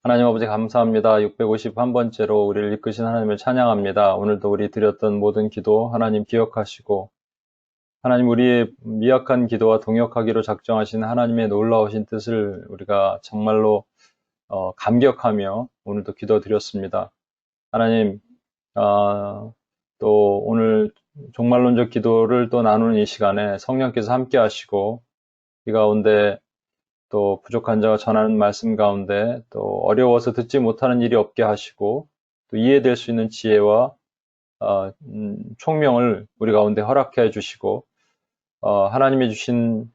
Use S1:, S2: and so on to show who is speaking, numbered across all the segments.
S1: 하나님 아버지 감사합니다. 651번째로 우리를 이끄신 하나님을 찬양합니다. 오늘도 우리 드렸던 모든 기도 하나님 기억하시고 하나님 우리의 미약한 기도와 동역하기로 작정하신 하나님의 놀라우신 뜻을 우리가 정말로 감격하며 오늘도 기도드렸습니다. 하나님 또 오늘 종말론적 기도를 또 나누는 이 시간에 성령께서 함께 하시고 이 가운데 또 부족한 자가 전하는 말씀 가운데 또 어려워서 듣지 못하는 일이 없게 하시고 또 이해될 수 있는 지혜와 총명을 우리 가운데 허락해 주시고 하나님이 주신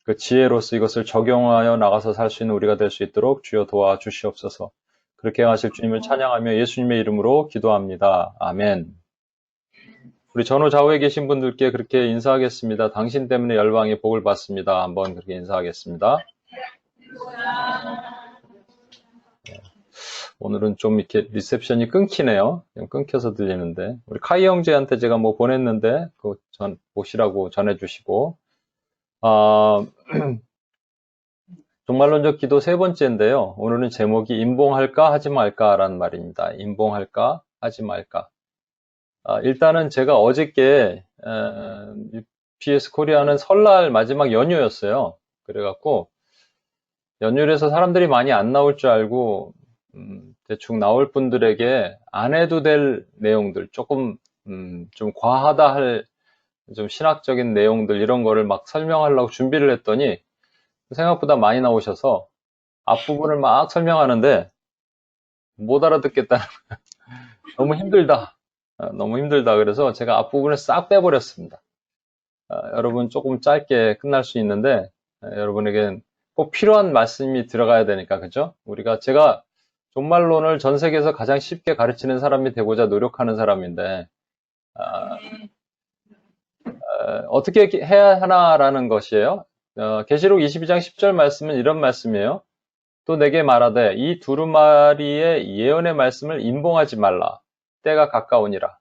S1: 그 지혜로서 이것을 적용하여 나가서 살 수 있는 우리가 될 수 있도록 주여 도와주시옵소서. 그렇게 하실 주님을 찬양하며 예수님의 이름으로 기도합니다. 아멘. 우리 전후 좌우에 계신 분들께 그렇게 인사하겠습니다. 당신 때문에 열방이 복을 받습니다. 한번 그렇게 인사하겠습니다. 오늘은 좀 이렇게 리셉션이 끊기네요. 끊겨서 들리는데. 우리 카이 형제한테 제가 뭐 보냈는데, 보시라고 전해주시고. 종말론적 기도 세 번째인데요. 오늘은 제목이 임봉할까 하지 말까라는 말입니다. 임봉할까 하지 말까. 일단은 제가 어저께, BS 코리아는 설날 마지막 연휴였어요. 그래갖고, 연휴라서 사람들이 많이 안 나올 줄 알고, 대충 나올 분들에게 안 해도 될 내용들, 조금, 좀 과하다 할, 좀 신학적인 내용들, 이런 거를 막 설명하려고 준비를 했더니, 생각보다 많이 나오셔서, 앞부분을 막 설명하는데, 못 알아듣겠다. 너무 힘들다. 너무 힘들다. 그래서 제가 앞부분을 싹 빼버렸습니다. 여러분 조금 짧게 끝날 수 있는데, 여러분에겐 꼭 필요한 말씀이 들어가야 되니까, 그죠? 제가 종말론을 전 세계에서 가장 쉽게 가르치는 사람이 되고자 노력하는 사람인데, 어떻게 해야 하나라는 것이에요. 계시록 22장 10절 말씀은 이런 말씀이에요. 또 내게 말하되 이 두루마리의 예언의 말씀을 임봉하지 말라. 때가 가까우니라.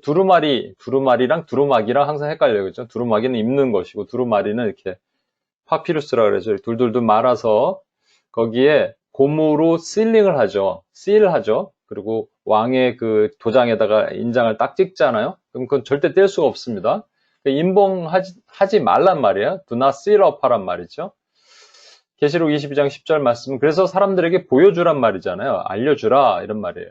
S1: 두루마리랑 두루마기랑 항상 헷갈려요. 그죠? 두루마기는 입는 것이고 두루마리는 이렇게 파피루스라 그러죠. 둘둘둘 말아서 거기에 고무로 실링을 하죠. 실하죠. 그리고 왕의 그 도장에다가 인장을 딱 찍잖아요. 그럼 그건 절대 뗄 수가 없습니다. 임봉하지 말란 말이에요. Do not seal up 하란 말이죠. 계시록 22장 10절 말씀. 그래서 사람들에게 보여주란 말이잖아요. 알려주라 이런 말이에요.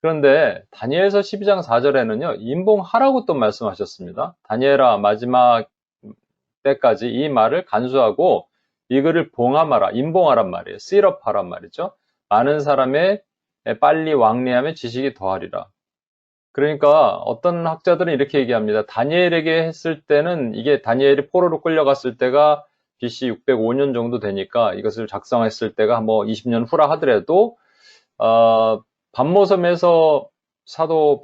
S1: 그런데 다니엘서 12장 4절에는요. 임봉하라고 또 말씀하셨습니다. 다니엘아 마지막 때까지 이 말을 간수하고 이 글을 봉함하라, 임봉하란 말이에요. seal up 하란 말이죠. 많은 사람의 빨리 왕래하면 지식이 더하리라. 그러니까 어떤 학자들은 이렇게 얘기합니다. 다니엘에게 했을 때는 이게 다니엘이 포로로 끌려갔을 때가 BC 605년 정도 되니까 이것을 작성했을 때가 뭐 20년 후라 하더라도 반모섬에서 사도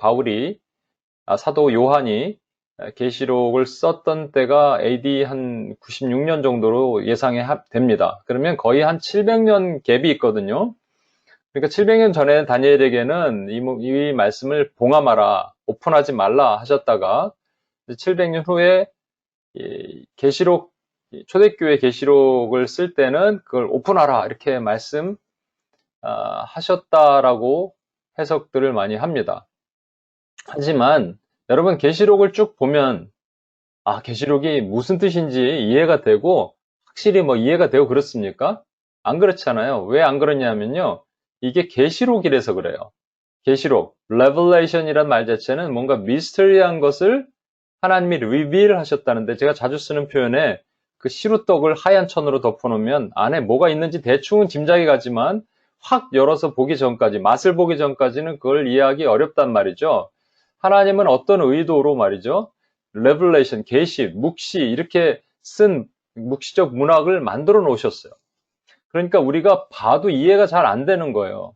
S1: 요한이 계시록을 썼던 때가 AD 한 96년 정도로 예상이 됩니다. 그러면 거의 한 700년 갭이 있거든요. 그러니까 700년 전에 다니엘에게는 이 말씀을 봉함하라, 오픈하지 말라 하셨다가 700년 후에 초대교회 계시록을 쓸 때는 그걸 오픈하라 이렇게 말씀하셨다라고 해석들을 많이 합니다. 하지만 여러분 계시록을 쭉 보면 계시록이 무슨 뜻인지 이해가 되고 확실히 뭐 이해가 되고 그렇습니까? 안 그렇잖아요. 왜 안 그러냐면요. 이게 계시록이라서 그래요. 계시록, revelation이란 말 자체는 뭔가 미스터리한 것을 하나님이 reveal 하셨다는데 제가 자주 쓰는 표현에 그 시루떡을 하얀 천으로 덮어놓으면 안에 뭐가 있는지 대충은 짐작이 가지만 확 열어서 보기 전까지, 맛을 보기 전까지는 그걸 이해하기 어렵단 말이죠. 하나님은 어떤 의도로 말이죠. revelation, 계시, 묵시 이렇게 쓴 묵시적 문학을 만들어 놓으셨어요. 그러니까 우리가 봐도 이해가 잘 안 되는 거예요.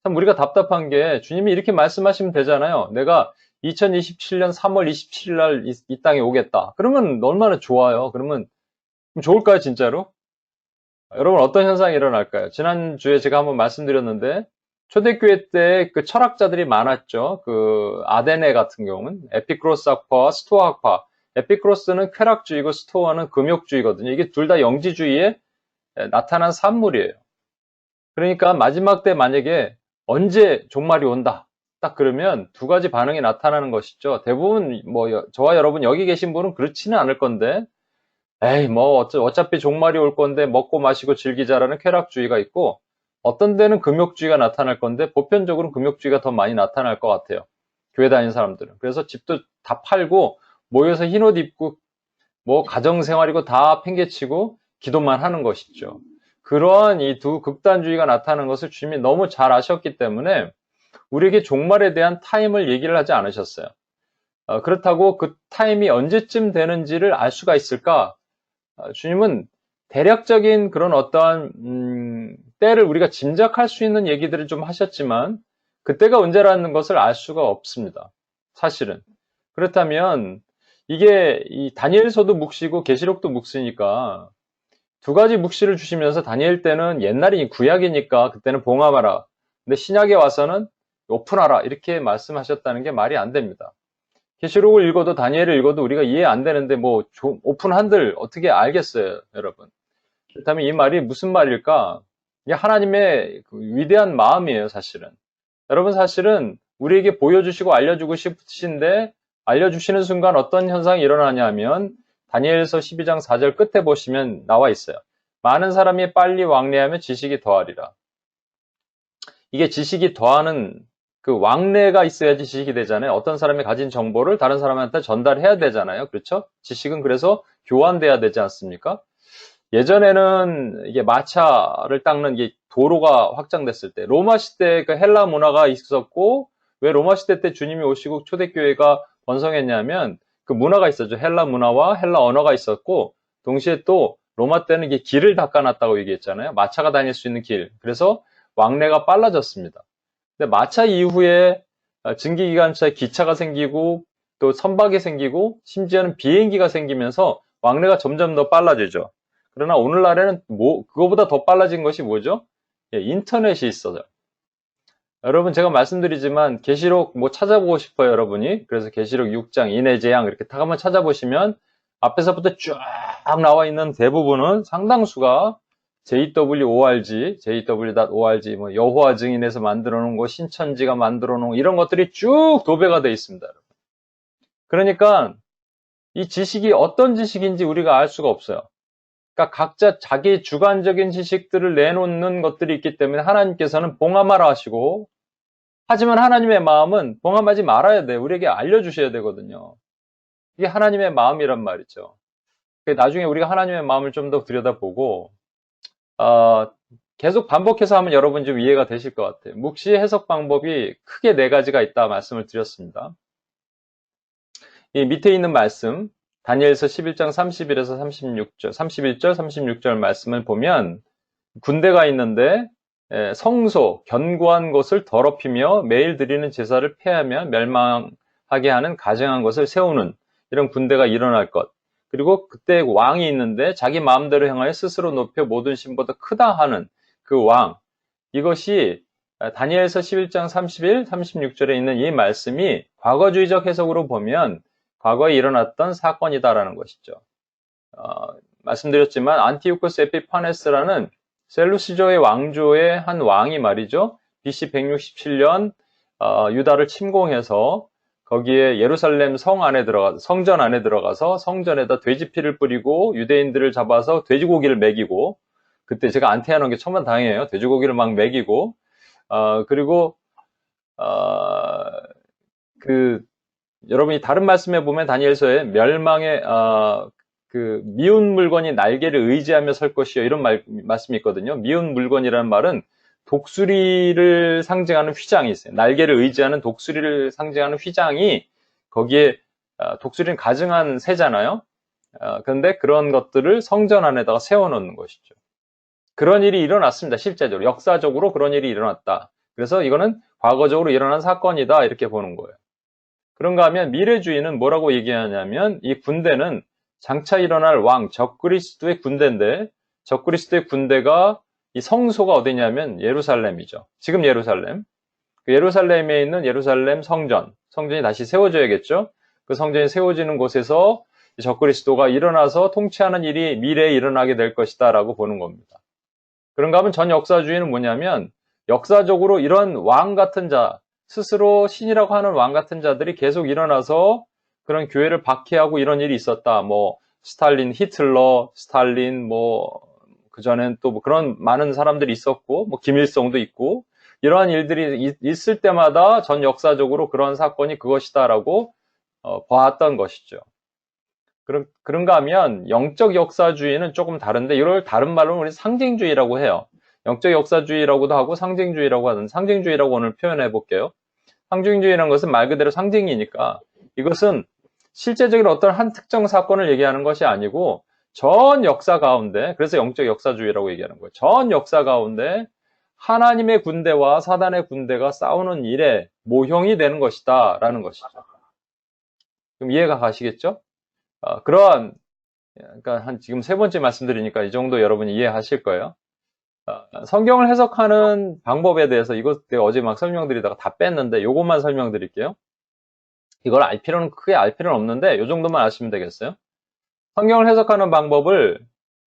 S1: 참 우리가 답답한 게 주님이 이렇게 말씀하시면 되잖아요. 내가 2027년 3월 27일 날 이 땅에 오겠다. 그러면 얼마나 좋아요. 그러면 좋을까요, 진짜로? 여러분 어떤 현상이 일어날까요? 지난주에 제가 한번 말씀드렸는데 초대교회 때 그 철학자들이 많았죠. 그 아데네 같은 경우는 에피크로스 학파와 스토아 학파. 에피크로스는 쾌락주의고 스토아는 금욕주의거든요. 이게 둘 다 영지주의에 나타난 산물이에요. 그러니까 마지막 때 만약에 언제 종말이 온다. 딱 그러면 두 가지 반응이 나타나는 것이죠. 대부분 저와 여러분 여기 계신 분은 그렇지는 않을 건데 에이 어차피 종말이 올 건데 먹고 마시고 즐기자라는 쾌락주의가 있고 어떤 데는 금욕주의가 나타날 건데 보편적으로 금욕주의가 더 많이 나타날 것 같아요. 교회 다니는 사람들은. 그래서 집도 다 팔고 모여서 흰옷 입고 가정생활이고 다 팽개치고 기도만 하는 것이죠. 그러한 이 두 극단주의가 나타나는 것을 주님이 너무 잘 아셨기 때문에 우리에게 종말에 대한 타임을 얘기를 하지 않으셨어요. 그렇다고 그 타임이 언제쯤 되는지를 알 수가 있을까? 주님은 대략적인 그런 어떠한 때를 우리가 짐작할 수 있는 얘기들을 좀 하셨지만 그때가 언제라는 것을 알 수가 없습니다. 사실은. 그렇다면 이게 이 다니엘서도 묵시고 계시록도 묵시니까 두 가지 묵시를 주시면서 다니엘 때는 옛날이 구약이니까 그때는 봉함하라. 근데 신약에 와서는 오픈하라. 이렇게 말씀하셨다는 게 말이 안 됩니다. 계시록을 읽어도 다니엘을 읽어도 우리가 이해 안 되는데 오픈한들 어떻게 알겠어요, 여러분? 그렇다면 이 말이 무슨 말일까? 이게 하나님의 그 위대한 마음이에요, 사실은. 여러분 사실은 우리에게 보여주시고 알려주고 싶으신데 알려주시는 순간 어떤 현상이 일어나냐면 다니엘서 12장 4절 끝에 보시면 나와 있어요. 많은 사람이 빨리 왕래하며 지식이 더하리라. 이게 지식이 더하는 그 왕래가 있어야지 지식이 되잖아요. 어떤 사람이 가진 정보를 다른 사람한테 전달해야 되잖아요. 그렇죠? 지식은 그래서 교환돼야 되지 않습니까? 예전에는 이게 마차를 닦는 게 도로가 확장됐을 때 로마 시대 그 헬라 문화가 있었고 왜 로마 시대 때 주님이 오시고 초대교회가 번성했냐면 그 문화가 있었죠. 헬라 문화와 헬라 언어가 있었고 동시에 또 로마 때는 이게 길을 닦아놨다고 얘기했잖아요. 마차가 다닐 수 있는 길. 그래서 왕래가 빨라졌습니다. 근데 마차 이후에 증기기관차에 기차가 생기고 또 선박이 생기고 심지어는 비행기가 생기면서 왕래가 점점 더 빨라지죠. 그러나 오늘날에는 그거보다 더 빨라진 것이 뭐죠? 예, 인터넷이 있어요. 여러분 제가 말씀드리지만 계시록 찾아보고 싶어요, 여러분이. 그래서 계시록 6장 인해재앙 이렇게 딱 한번 찾아보시면 앞에서부터 쫙 나와 있는 대부분은 상당수가 JWORG, JW.org, 여호와 증인에서 만들어 놓은 거, 신천지가 만들어 놓은 이런 것들이 쭉 도배가 되어 있습니다, 여러분. 그러니까 이 지식이 어떤 지식인지 우리가 알 수가 없어요. 그러니까 각자 자기 주관적인 지식들을 내놓는 것들이 있기 때문에 하나님께서는 봉함하라 하시고 하지만 하나님의 마음은 봉함하지 말아야 돼요. 우리에게 알려주셔야 되거든요. 이게 하나님의 마음이란 말이죠. 나중에 우리가 하나님의 마음을 좀 더 들여다보고 계속 반복해서 하면 여러분 좀 이해가 되실 것 같아요. 묵시 해석 방법이 크게 네 가지가 있다 말씀을 드렸습니다. 이 밑에 있는 말씀 다니엘서 11장 31에서 36절, 31절, 36절 말씀을 보면 군대가 있는데 성소, 견고한 곳을 더럽히며 매일 드리는 제사를 폐하며 멸망하게 하는 가증한 것을 세우는 이런 군대가 일어날 것. 그리고 그때 왕이 있는데 자기 마음대로 행하여 스스로 높여 모든 신보다 크다 하는 그 왕. 이것이 다니엘서 11장 31, 36절에 있는 이 말씀이 과거주의적 해석으로 보면 과거에 일어났던 사건이다라는 것이죠. 말씀드렸지만 안티오코스 에피파네스라는 셀루시조의 왕조의 한 왕이 말이죠. BC 167년 유다를 침공해서 거기에 예루살렘 성전 안에 들어가서 성전에다 돼지피를 뿌리고 유대인들을 잡아서 돼지고기를 먹이고 그때 제가 안태하는 게 천만다행이에요. 돼지고기를 막 먹이고 그리고 여러분이 다른 말씀에 보면 다니엘서에 멸망의 그 미운 물건이 날개를 의지하며 설 것이요 이런 말씀이 있거든요. 미운 물건이라는 말은 독수리를 상징하는 휘장이 있어요. 날개를 의지하는 독수리를 상징하는 휘장이 거기에 독수리는 가증한 새잖아요. 그런데 그런 것들을 성전 안에다가 세워놓는 것이죠. 그런 일이 일어났습니다. 실제적으로 역사적으로 그런 일이 일어났다. 그래서 이거는 과거적으로 일어난 사건이다 이렇게 보는 거예요. 그런가 하면 미래주의는 뭐라고 얘기하냐면 이 군대는 장차 일어날 왕 적그리스도의 군대인데 적그리스도의 군대가 이 성소가 어디냐면 예루살렘이죠. 지금 예루살렘. 그 예루살렘에 있는 예루살렘 성전이 다시 세워져야겠죠. 그 성전이 세워지는 곳에서 적그리스도가 일어나서 통치하는 일이 미래에 일어나게 될 것이다 라고 보는 겁니다. 그런가 하면 전 역사주의는 뭐냐면 역사적으로 이런 왕 같은 자, 스스로 신이라고 하는 왕 같은 자들이 계속 일어나서 그런 교회를 박해하고 이런 일이 있었다. 뭐 스탈린, 히틀러, 스탈린, 뭐 그전엔 또 뭐 그런 많은 사람들이 있었고, 뭐 김일성도 있고, 이러한 일들이 있을 때마다 전 역사적으로 그런 사건이 그것이다라고 봐왔던 것이죠. 그런가 하면 영적 역사주의는 조금 다른데 이걸 다른 말로는 우리 상징주의라고 해요. 영적 역사주의라고도 하고 상징주의라고 하는 상징주의라고 오늘 표현해 볼게요. 상징주의라는 것은 말 그대로 상징이니까 이것은 실제적인 어떤 한 특정 사건을 얘기하는 것이 아니고 전 역사 가운데, 그래서 영적 역사주의라고 얘기하는 거예요. 전 역사 가운데 하나님의 군대와 사단의 군대가 싸우는 일에 모형이 되는 것이다 라는 것이죠. 그럼 이해가 가시겠죠? 그러한, 그러니까 한 지금 세 번째 말씀드리니까 이 정도 여러분이 이해하실 거예요. 성경을 해석하는 방법에 대해서 이것 내가 어제 막 설명드리다가 다 뺐는데 요것만 설명드릴게요. 이걸 크게 알 필요는 없는데 요 정도만 아시면 되겠어요. 성경을 해석하는 방법을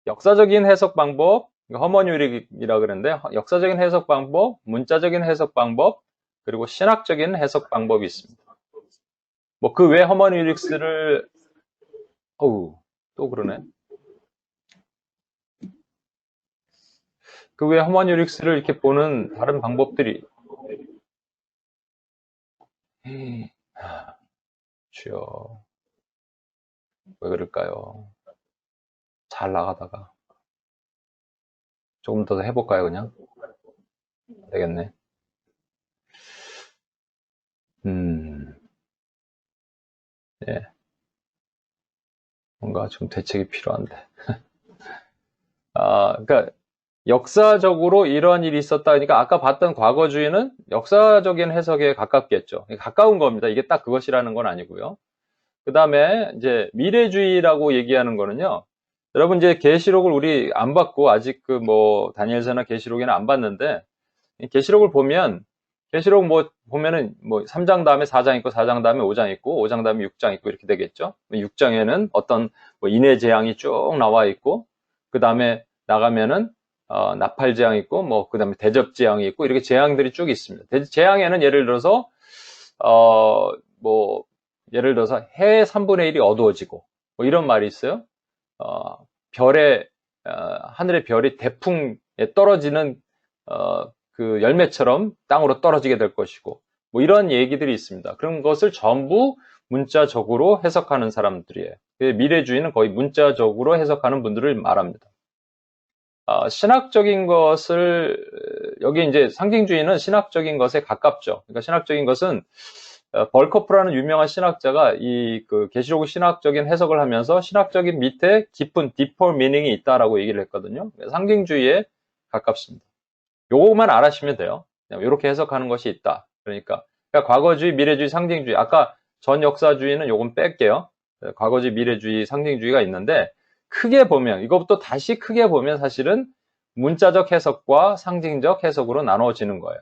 S1: 역사적인 해석 방법, 허머뉴릭이라 그러는데 역사적인 해석 방법, 문자적인 해석 방법, 그리고 신학적인 해석 방법이 있습니다. 뭐 그 외 허머뉴릭스를 또 그러네. 그 외 허머뉴릭스를 이렇게 보는 다른 방법들이 주여 왜 그럴까요? 잘 나가다가 조금 더 해볼까요, 그냥? 되겠네. 예. 뭔가 좀 대책이 필요한데. 그러니까 역사적으로 이런 일이 있었다. 그러니까 아까 봤던 과거주의는 역사적인 해석에 가깝겠죠. 가까운 겁니다. 이게 딱 그것이라는 건 아니고요. 그 다음에 이제 미래주의라고 얘기하는 거는요. 여러분 이제 계시록을 우리 안 봤고 아직 그 뭐 다니엘서나 계시록에는 안 봤는데 계시록을 보면 계시록 뭐 보면은 뭐 3장 다음에 4장 있고 4장 다음에 5장 있고 5장 다음에 6장 있고 이렇게 되겠죠. 6장에는 어떤 뭐 인해 재앙이 쭉 나와 있고 그 다음에 나가면은 나팔 재앙이 있고 뭐 그 다음에 대접 재앙이 있고 이렇게 재앙들이 쭉 있습니다. 재앙에는 예를 들어서 뭐 예를 들어서 해의 3분의 1이 어두워지고 뭐 이런 말이 있어요. 하늘의 별이 대풍에 떨어지는 그 열매처럼 땅으로 떨어지게 될 것이고 뭐 이런 얘기들이 있습니다. 그런 것을 전부 문자적으로 해석하는 사람들이에요. 미래주의는 거의 문자적으로 해석하는 분들을 말합니다. 신학적인 것을 여기 이제 상징주의는 신학적인 것에 가깝죠. 그러니까 신학적인 것은 벌커프라는 유명한 신학자가 이 그 계시록 신학적인 해석을 하면서 신학적인 밑에 깊은 deeper meaning이 있다라고 얘기를 했거든요. 상징주의에 가깝습니다. 요것만 알아시면 돼요. 이렇게 해석하는 것이 있다. 그러니까 과거주의, 미래주의, 상징주의. 아까 전 역사주의는 요건 뺄게요. 과거주의, 미래주의, 상징주의가 있는데 크게 보면 이것부터 다시 크게 보면 사실은 문자적 해석과 상징적 해석으로 나눠지는 거예요.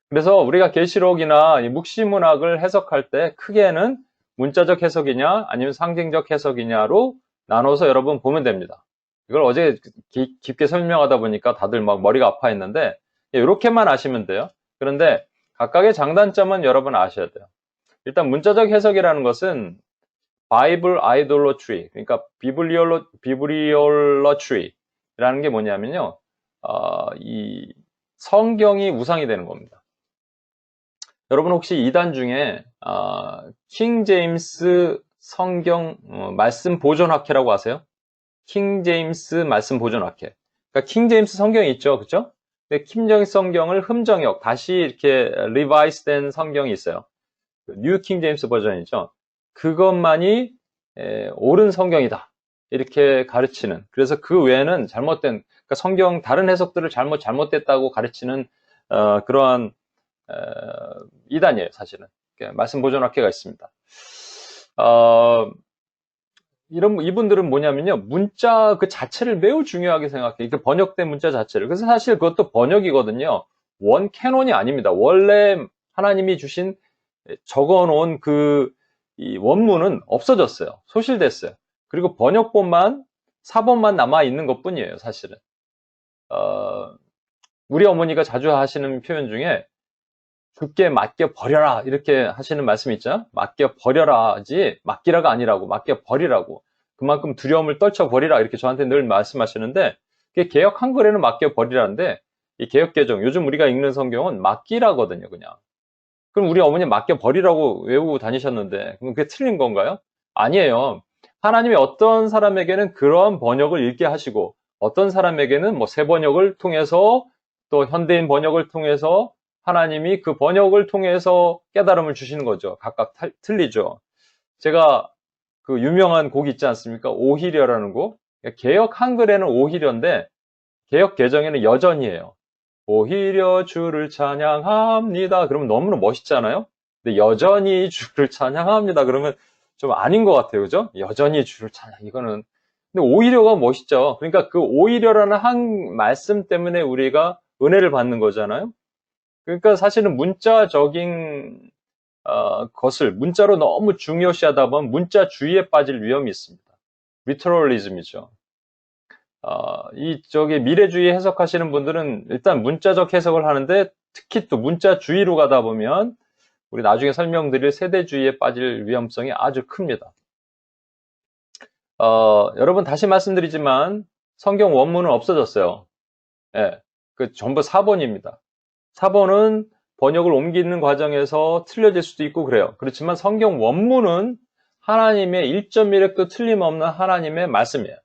S1: 그래서 우리가 계시록이나 묵시문학을 해석할 때 크게는 문자적 해석이냐 아니면 상징적 해석이냐로 나눠서 여러분 보면 됩니다. 이걸 어제 깊게 설명하다 보니까 다들 막 머리가 아파했는데 이렇게만 아시면 돼요. 그런데 각각의 장단점은 여러분 아셔야 돼요. 일단 문자적 해석이라는 것은 바이블 아이돌로트리, 그러니까 비블리올러트리라는 게 뭐냐면요. 이 성경이 우상이 되는 겁니다. 여러분 혹시 이단 중에 킹 제임스 성경 말씀 보존학회라고 아세요? 킹 제임스 말씀 보존학회. 그러니까 킹 제임스 성경이 있죠, 그렇죠? 근데 킹 제임스 성경을 흠정역 다시 이렇게 리바이스된 성경이 있어요. 뉴 킹 제임스 버전이죠. 그것만이 옳은 성경이다. 이렇게 가르치는. 그래서 그 외에는 잘못된, 그러니까 성경 다른 해석들을 잘못됐다고 가르치는 그러한 이단이에요, 사실은. 말씀 보존학회가 있습니다. 이분들은 뭐냐면요, 문자 그 자체를 매우 중요하게 생각해요. 그 번역된 문자 자체를. 그래서 사실 그것도 번역이거든요. 원 캐논이 아닙니다. 원래 하나님이 주신 적어놓은 이 원문은 없어졌어요. 소실됐어요. 그리고 번역본만, 사본만 남아있는 것 뿐이에요, 사실은. 우리 어머니가 자주 하시는 표현 중에 죽게 맡겨 버려라 이렇게 하시는 말씀 있죠? 맡겨 버려라지 맡기라가 아니라고 맡겨 버리라고 그만큼 두려움을 떨쳐 버리라 이렇게 저한테 늘 말씀하시는데 그게 개역 한글에는 맡겨 버리라는데 이 개역 개정 요즘 우리가 읽는 성경은 맡기라거든요 그냥. 그럼 우리 어머니 맡겨 버리라고 외우고 다니셨는데 그럼 그게 틀린 건가요? 아니에요. 하나님이 어떤 사람에게는 그런 번역을 읽게 하시고 어떤 사람에게는 뭐 새 번역을 통해서 또 현대인 번역을 통해서 하나님이 그 번역을 통해서 깨달음을 주시는 거죠. 각각 틀리죠. 제가 그 유명한 곡 있지 않습니까? 오히려라는 곡. 개역 한글에는 오히려인데 개역 개정에는 여전히예요. 오히려 주를 찬양합니다. 그러면 너무나 멋있잖아요? 근데 여전히 주를 찬양합니다. 그러면 좀 아닌 것 같아요. 그죠? 여전히 주를 찬양. 이거는. 근데 오히려가 멋있죠. 그러니까 그 오히려라는 한 말씀 때문에 우리가 은혜를 받는 거잖아요. 그러니까 사실은 문자적인 것을 문자로 너무 중요시하다 보면 문자주의에 빠질 위험이 있습니다. 리터럴리즘이죠. 미래주의 해석하시는 분들은 일단 문자적 해석을 하는데 특히 또 문자주의로 가다 보면 우리 나중에 설명드릴 세대주의에 빠질 위험성이 아주 큽니다. 여러분 다시 말씀드리지만 성경 원문은 없어졌어요. 예, 그 전부 사본입니다. 사본은 번역을 옮기는 과정에서 틀려질 수도 있고 그래요. 그렇지만 성경 원문은 하나님의 1.1획도 틀림없는 하나님의 말씀이에요.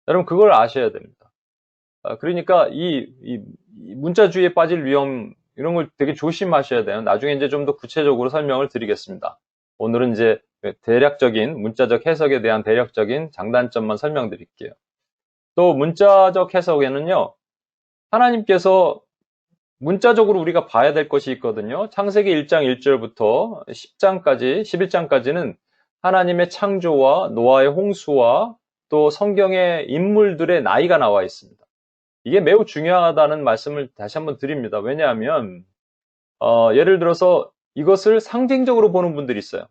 S1: 여러분 그걸 아셔야 됩니다. 그러니까 이 문자주의에 빠질 위험 이런 걸 되게 조심하셔야 돼요. 나중에 이제 좀 더 구체적으로 설명을 드리겠습니다. 오늘은 이제 대략적인 문자적 해석에 대한 대략적인 장단점만 설명드릴게요. 또 문자적 해석에는요. 하나님께서 문자적으로 우리가 봐야 될 것이 있거든요. 창세기 1장 1절부터 10장까지, 11장까지는 하나님의 창조와 노아의 홍수와 또 성경의 인물들의 나이가 나와 있습니다. 이게 매우 중요하다는 말씀을 다시 한번 드립니다. 왜냐하면 예를 들어서 이것을 상징적으로 보는 분들이 있어요.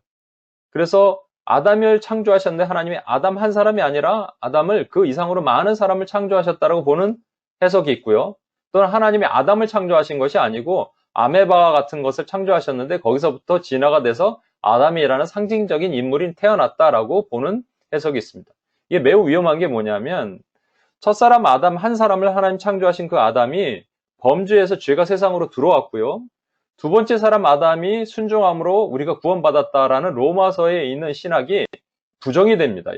S1: 그래서 아담을 창조하셨는데 하나님이 아담 한 사람이 아니라 아담을 그 이상으로 많은 사람을 창조하셨다라고 보는 해석이 있고요. 또는 하나님이 아담을 창조하신 것이 아니고 아메바 같은 것을 창조하셨는데 거기서부터 진화가 돼서 아담이라는 상징적인 인물이 태어났다라고 보는 해석이 있습니다. 이게 매우 위험한 게 뭐냐면 첫사람 아담 한 사람을 하나님 창조하신 그 아담이 범죄에서 죄가 세상으로 들어왔고요. 두 번째 사람 아담이 순종함으로 우리가 구원받았다라는 로마서에 있는 신학이 부정이 됩니다.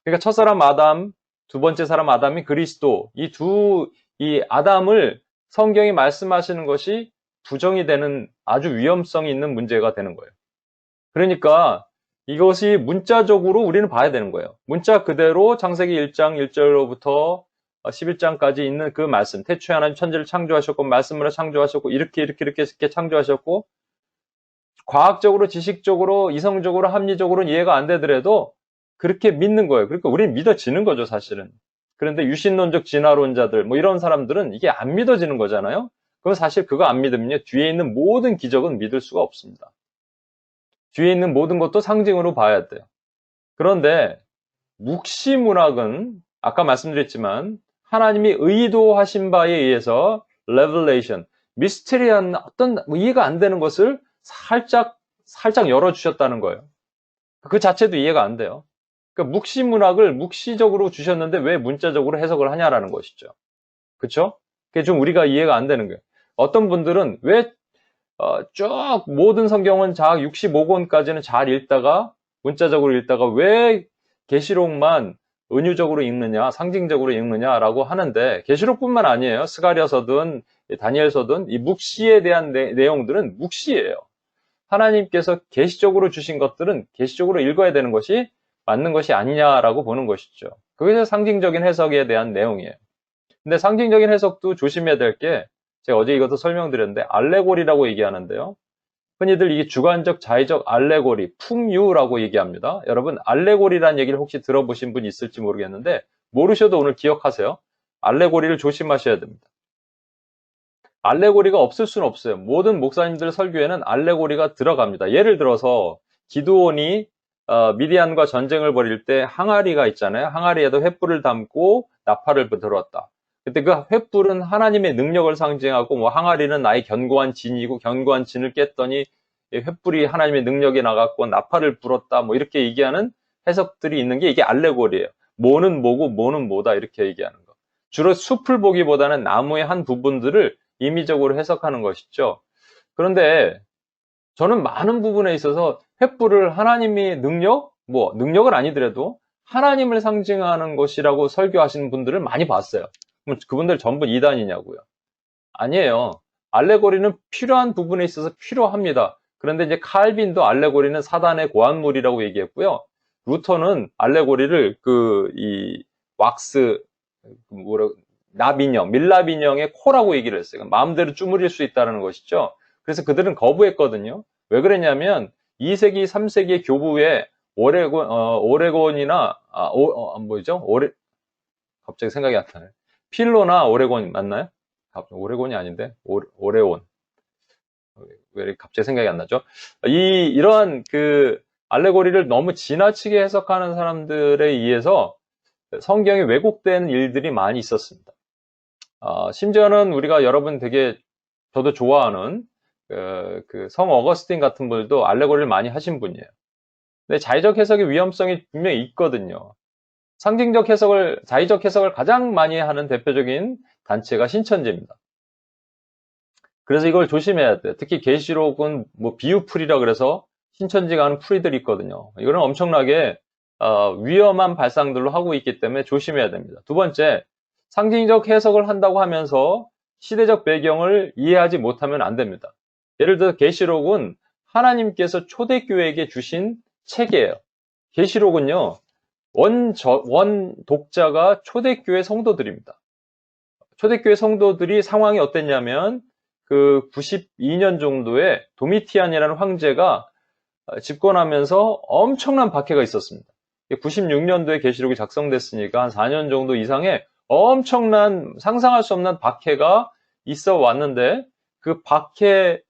S1: 그러니까 첫사람 아담, 두 번째 사람 아담이 그리스도, 이 아담을 성경이 말씀하시는 것이 부정이 되는 아주 위험성이 있는 문제가 되는 거예요. 그러니까 이것이 문자적으로 우리는 봐야 되는 거예요. 문자 그대로 창세기 1장 1절로부터 11장까지 있는 그 말씀, 태초에 하나님 천지를 창조하셨고 말씀으로 창조하셨고 이렇게 창조하셨고 과학적으로 지식적으로 이성적으로 합리적으로는 이해가 안 되더라도 그렇게 믿는 거예요. 그러니까 우리는 믿어지는 거죠, 사실은. 그런데 유신론적 진화론자들 뭐 이런 사람들은 이게 안 믿어지는 거잖아요. 그럼 사실 그거 안 믿으면요 뒤에 있는 모든 기적은 믿을 수가 없습니다. 뒤에 있는 모든 것도 상징으로 봐야 돼요. 그런데 묵시문학은 아까 말씀드렸지만 하나님이 의도하신 바에 의해서 revelation, 미스테리한 어떤 이해가 안 되는 것을 살짝 열어주셨다는 거예요. 그 자체도 이해가 안 돼요. 그러니까 묵시문학을 묵시적으로 주셨는데 왜 문자적으로 해석을 하냐라는 것이죠. 그렇죠? 그게 좀 우리가 이해가 안 되는 거예요. 어떤 분들은 왜 쭉 모든 성경은 자 65권까지는 잘 읽다가 문자적으로 읽다가 왜 계시록만 은유적으로 읽느냐, 상징적으로 읽느냐라고 하는데 계시록뿐만 아니에요. 스가랴서든 다니엘서든 이 묵시에 대한 내용들은 묵시예요. 하나님께서 계시적으로 주신 것들은 계시적으로 읽어야 되는 것이 맞는 것이 아니냐라고 보는 것이죠. 그게 상징적인 해석에 대한 내용이에요. 근데 상징적인 해석도 조심해야 될 게 제가 어제 이것도 설명드렸는데 알레고리라고 얘기하는데요. 흔히들 이게 주관적, 자의적 알레고리, 풍유라고 얘기합니다. 여러분 알레고리라는 얘기를 혹시 들어보신 분 있을지 모르겠는데 모르셔도 오늘 기억하세요. 알레고리를 조심하셔야 됩니다. 알레고리가 없을 수는 없어요. 모든 목사님들 설교에는 알레고리가 들어갑니다. 예를 들어서 기드온이 미디안과 전쟁을 벌일 때 항아리가 있잖아요. 항아리에도 횃불을 담고 나팔을 들었다. 그때 그 횃불은 하나님의 능력을 상징하고 뭐 항아리는 나의 견고한 진이고 견고한 진을 깼더니 횃불이 하나님의 능력이 나갔고 나팔을 불었다 뭐 이렇게 얘기하는 해석들이 있는 게 이게 알레고리예요. 뭐는 뭐고 뭐는 뭐다 이렇게 얘기하는 거. 주로 숲을 보기보다는 나무의 한 부분들을 임의적으로 해석하는 것이죠. 그런데 저는 많은 부분에 있어서 횃불을 하나님의 능력, 뭐 능력은 아니더라도 하나님을 상징하는 것이라고 설교하시는 분들을 많이 봤어요. 그럼 그분들 전부 이단이냐고요? 아니에요. 알레고리는 필요한 부분에 있어서 필요합니다. 그런데 이제 칼빈도 알레고리는 사단의 고안물이라고 얘기했고요. 루터는 알레고리를 이 왁스 납인형, 밀랍인형의 코라고 얘기를 했어요. 마음대로 쭈무릴 수 있다는 것이죠. 그래서 그들은 거부했거든요. 왜 그랬냐면 2세기, 3세기의 교부에 오레곤이나 뭐죠? 갑자기 생각이 안 나네. 필로나 오레곤 맞나요? 오레곤이 아닌데 오레온. 왜 갑자기 생각이 안 나죠? 이러한 그 알레고리를 너무 지나치게 해석하는 사람들에 의해서 성경이 왜곡된 일들이 많이 있었습니다. 심지어는 우리가 여러분 되게 저도 좋아하는 그 성 어거스틴 같은 분들도 알레고리를 많이 하신 분이에요. 근데 자의적 해석의 위험성이 분명히 있거든요. 자의적 해석을 가장 많이 하는 대표적인 단체가 신천지입니다. 그래서 이걸 조심해야 돼요. 특히 계시록은 뭐 비유풀이라 그래서 신천지가 하는 풀이들이 있거든요. 이거는 엄청나게 위험한 발상들로 하고 있기 때문에 조심해야 됩니다. 두 번째, 상징적 해석을 한다고 하면서 시대적 배경을 이해하지 못하면 안 됩니다. 예를 들어 계시록은 하나님께서 초대교회에게 주신 책이에요. 계시록은요, 원 독자가 초대교회 성도들입니다. 초대교회 성도들이 상황이 어땠냐면 그 92년 정도에 도미티안이라는 황제가 집권하면서 엄청난 박해가 있었습니다. 96년도에 계시록이 작성됐으니까 한 4년 정도 이상의 엄청난 상상할 수 없는 박해가 있어 왔는데 그 박해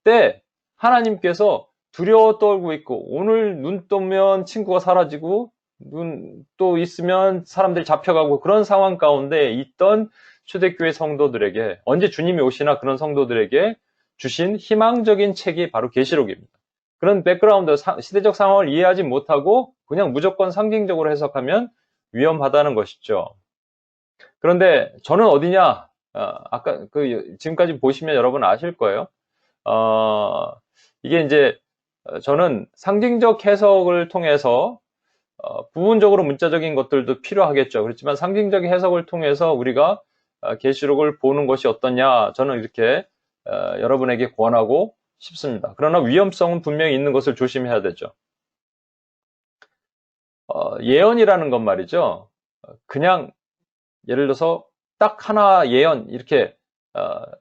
S1: 때 하나님께서 두려워 떨고 있고 오늘 눈 뜨면 친구가 사라지고 눈 또 있으면 사람들이 잡혀가고 그런 상황 가운데 있던 초대교회 성도들에게 언제 주님이 오시나 그런 성도들에게 주신 희망적인 책이 바로 계시록입니다. 그런 백그라운드 시대적 상황을 이해하지 못하고 그냥 무조건 상징적으로 해석하면 위험하다는 것이죠. 그런데 저는 어디냐? 아까 지금까지 보시면 여러분 아실 거예요. 이게 이제 저는 상징적 해석을 통해서 부분적으로 문자적인 것들도 필요하겠죠. 그렇지만 상징적인 해석을 통해서 우리가 계시록을 보는 것이 어떠냐 저는 이렇게 여러분에게 권하고 싶습니다. 그러나 위험성은 분명히 있는 것을 조심해야 되죠. 예언이라는 것 말이죠. 그냥 예를 들어서 딱 하나 예언 이렇게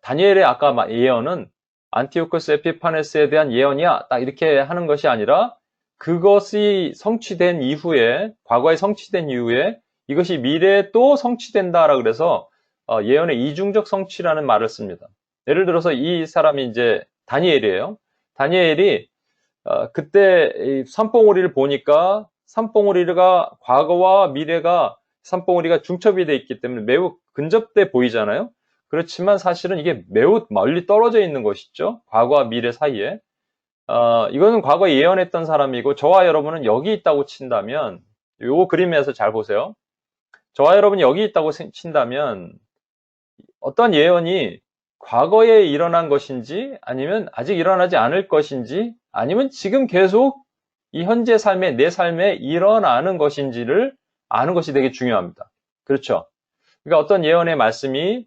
S1: 다니엘의 아까 예언은 안티오코스 에피파네스에 대한 예언이야 딱 이렇게 하는 것이 아니라 그것이 성취된 이후에 과거에 성취된 이후에 이것이 미래에 또 성취된다라 그래서 예언의 이중적 성취라는 말을 씁니다. 예를 들어서 이 사람이 이제 다니엘이에요. 다니엘이 그때 산봉우리를 보니까 산봉우리가 과거와 미래가 산봉우리가 중첩이 되어 있기 때문에 매우 근접돼 보이잖아요. 그렇지만 사실은 이게 매우 멀리 떨어져 있는 것이죠. 과거와 미래 사이에. 이거는 과거에 예언했던 사람이고 저와 여러분은 여기 있다고 친다면 요 그림에서 잘 보세요. 저와 여러분이 여기 있다고 친다면 어떤 예언이 과거에 일어난 것인지 아니면 아직 일어나지 않을 것인지 아니면 지금 계속 이 현재 삶에 내 삶에 일어나는 것인지를 아는 것이 되게 중요합니다. 그렇죠? 그러니까 어떤 예언의 말씀이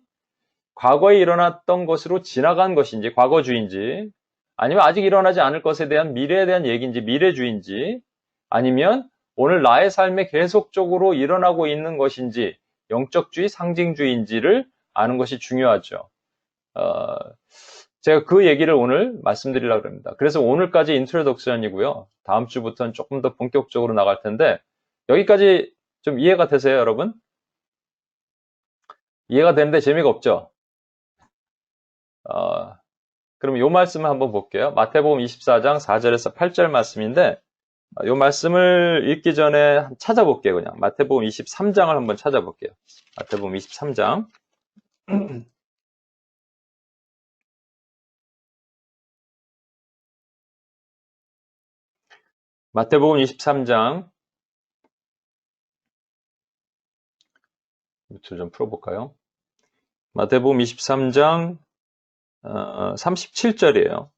S1: 과거에 일어났던 것으로 지나간 것인지 과거주의인지 아니면 아직 일어나지 않을 것에 대한 미래에 대한 얘기인지 미래주의인지 아니면 오늘 나의 삶에 계속적으로 일어나고 있는 것인지 영적주의, 상징주의인지를 아는 것이 중요하죠. 제가 그 얘기를 오늘 말씀드리려고 합니다. 그래서 오늘까지 인트로덕션이고요. 다음 주부터는 조금 더 본격적으로 나갈 텐데 여기까지 좀 이해가 되세요, 여러분? 이해가 되는데 재미가 없죠? 그럼 이 말씀을 한번 볼게요. 마태복음 24장 4절에서 8절 말씀인데 이 말씀을 읽기 전에 찾아볼게요. 그냥 마태복음 23장을 한번 찾아볼게요. 마태복음 23장 마태복음 23장, 밑을 좀 풀어볼까요? 마태복음 23장 37절이에요.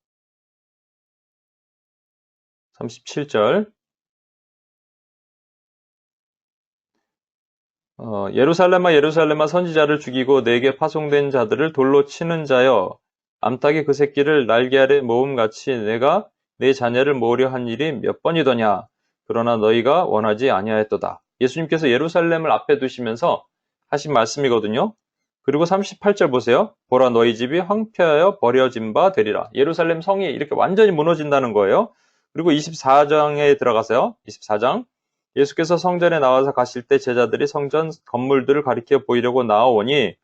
S1: 37절. 예루살렘아 예루살렘아 선지자를 죽이고 내게 파송된 자들을 돌로 치는 자여, 암탉이 그 새끼를 날개 아래 모음같이 내가 내 자녀를 모으려 한 일이 몇 번이더냐. 그러나 너희가 원하지 아니하였도다. 예수님께서 예루살렘을 앞에 두시면서 하신 말씀이거든요. 그리고 38절 보세요. 보라 너희 집이 황폐하여 버려진 바 되리라. 예루살렘 성이 이렇게 완전히 무너진다는 거예요. 그리고 24장에 들어가세요. 24장. 예수께서 성전에 나와서 가실 때 제자들이 성전 건물들을 가리켜 보이려고 나아오니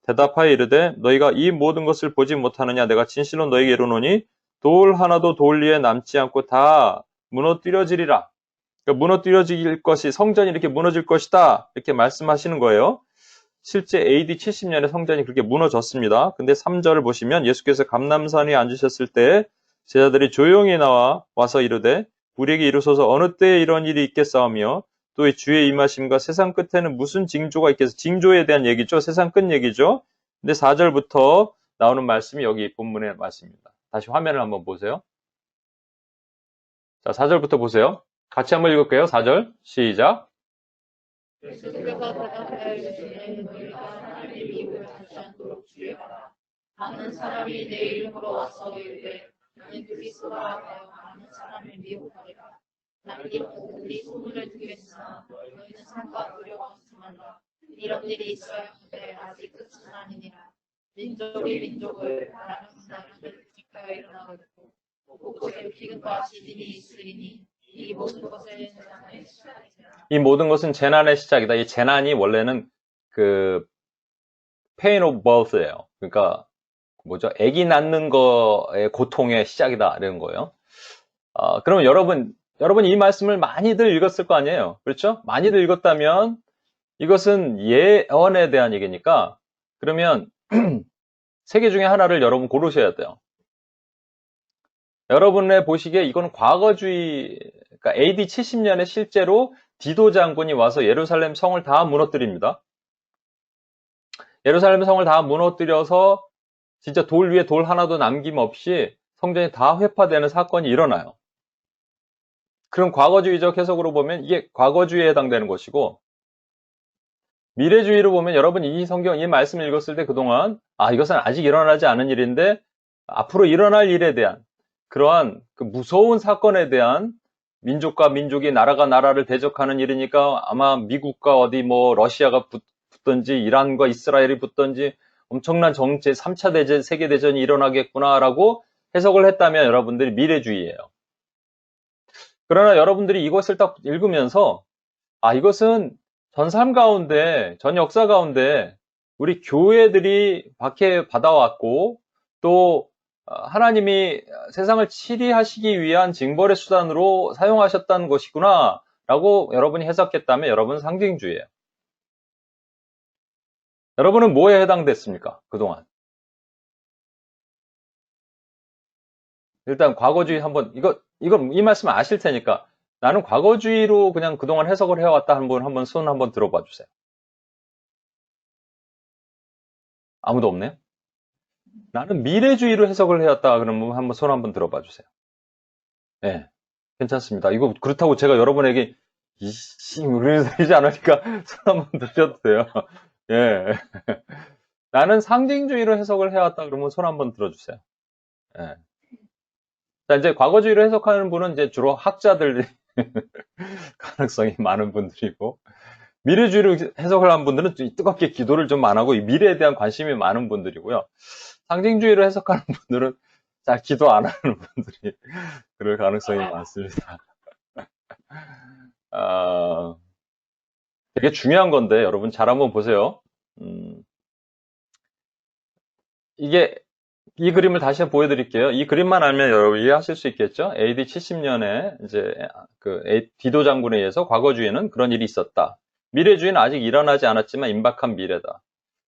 S1: 대답하여 이르되 너희가 이 모든 것을 보지 못하느냐. 내가 진실로 너희에게 이르노니 돌 하나도 돌 위에 남지 않고 다 무너뜨려지리라. 그러니까 무너뜨려질 것이, 성전이 이렇게 무너질 것이다, 이렇게 말씀하시는 거예요. 실제 AD 70년에 성전이 그렇게 무너졌습니다. 근데 3절을 보시면 예수께서 감람산에 앉으셨을 때 제자들이 조용히 와서 이르되 우리에게 이르소서 어느 때에 이런 일이 있겠사오며 또 이 주의 임하심과 세상 끝에는 무슨 징조가 있겠어. 징조에 대한 얘기죠. 세상 끝 얘기죠. 근데 4절부터 나오는 말씀이 여기 본문의 말씀입니다. 다시 화면을 한번 보세요. 자, 4절부터 보세요. 같이 한번 읽을게요. 4절 시작.
S2: 예수께서 대답하여 이르시되 너희가 하나님의 미움을 받지 않도록 주의하라. 많은 사람이 내 이름으로 와서 이르되 나는 그리스도라 하여 많은 사람을 미혹하리라. 남기는 네 소문을 듣겠으나 너희는 삼가 두려워하지 말라. 이런 일이 있어야 하되 아직 끝은 아니니라. 민족이 민족을, 나라는 나라를 지켜야 일어나겠고 곳곳에 기근과 지진이 있으리니 이 모든 것은 재난의 시작이니라.
S1: 이 모든 것은 재난의 시작이다. 이 재난이 원래는 그 pain of birth예요. 그러니까 뭐죠? 아기 낳는 거의 고통의 시작이다, 이런 거예요. 그러면 여러분 이 말씀을 많이들 읽었을 거 아니에요. 그렇죠? 많이들 읽었다면 이것은 예언에 대한 얘기니까, 그러면 세 개 중에 하나를 여러분 고르셔야 돼요. 여러분의 보시기에 이건 과거주의, 그러니까 AD 70년에 실제로 디도 장군이 와서 예루살렘 성을 다 무너뜨립니다. 예루살렘 성을 다 무너뜨려서 진짜 돌 위에 돌 하나도 남김없이 성전이 다 회파되는 사건이 일어나요. 그럼 과거주의적 해석으로 보면 이게 과거주의에 해당되는 것이고, 미래주의로 보면 여러분 이 성경, 이 말씀을 읽었을 때 그동안 이것은 아직 일어나지 않은 일인데 앞으로 일어날 일에 대한 그러한 그 무서운 사건에 대한, 민족과 민족이, 나라가 나라를 대적하는 일이니까 아마 미국과 어디 뭐 러시아가 붙든지 이란과 이스라엘이 붙든지 엄청난 정체 3차 대전, 세계대전이 일어나겠구나라고 해석을 했다면 여러분들이 미래주의예요. 그러나 여러분들이 이것을 딱 읽으면서 이것은 전 삶 가운데, 전 역사 가운데 우리 교회들이 박해 받아왔고 또 하나님이 세상을 치리하시기 위한 징벌의 수단으로 사용하셨다는 것이구나 라고 여러분이 해석했다면 여러분은 상징주의예요. 여러분은 뭐에 해당됐습니까? 그동안. 일단 과거주의 한번, 이 말씀을 아실 테니까 나는 과거주의로 그냥 그동안 해석을 해왔다 한 분 한번 손 한번 들어봐 주세요. 아무도 없네요? 나는 미래주의로 해석을 해왔다 그러면 한번 손 한번 들어봐 주세요. 네, 괜찮습니다. 이거 그렇다고 제가 여러분에게 우리는 되지 않으니까 손 한번 드셔도 돼요. 예. 나는 상징주의로 해석을 해왔다 그러면 손 한번 들어주세요. 예. 자, 이제 과거주의로 해석하는 분은 이제 주로 학자들 가능성이 많은 분들이고, 미래주의로 해석을 한 분들은 뜨겁게 기도를 좀 안 하고 미래에 대한 관심이 많은 분들이고요. 상징주의로 해석하는 분들은 잘 기도 안 하는 분들이 그럴 가능성이 많습니다. 되게 중요한 건데 여러분 잘 한번 보세요. 이 그림을 다시 한번 보여드릴게요. 이 그림만 알면 여러분 이해하실 수 있겠죠? AD 70년에 이제 디도 장군에 의해서 과거주의는 그런 일이 있었다. 미래주의는 아직 일어나지 않았지만 임박한 미래다.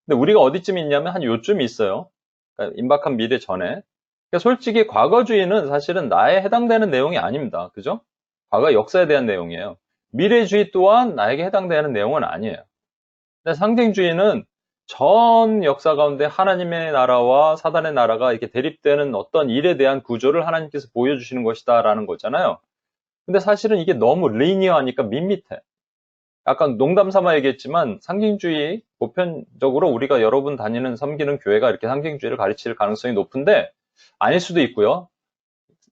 S1: 근데 우리가 어디쯤 있냐면 한 요쯤 있어요. 그러니까 임박한 미래 전에. 그러니까 솔직히 과거주의는 사실은 나에 해당되는 내용이 아닙니다. 그죠? 과거 역사에 대한 내용이에요. 미래주의 또한 나에게 해당되는 내용은 아니에요. 근데 상징주의는 전 역사 가운데 하나님의 나라와 사단의 나라가 이렇게 대립되는 어떤 일에 대한 구조를 하나님께서 보여주시는 것이다라는 거잖아요. 근데 사실은 이게 너무 리니어하니까 밋밋해. 약간 농담 삼아 얘기했지만 상징주의 보편적으로 우리가 여러분 다니는 섬기는 교회가 이렇게 상징주의를 가르칠 가능성이 높은데 아닐 수도 있고요.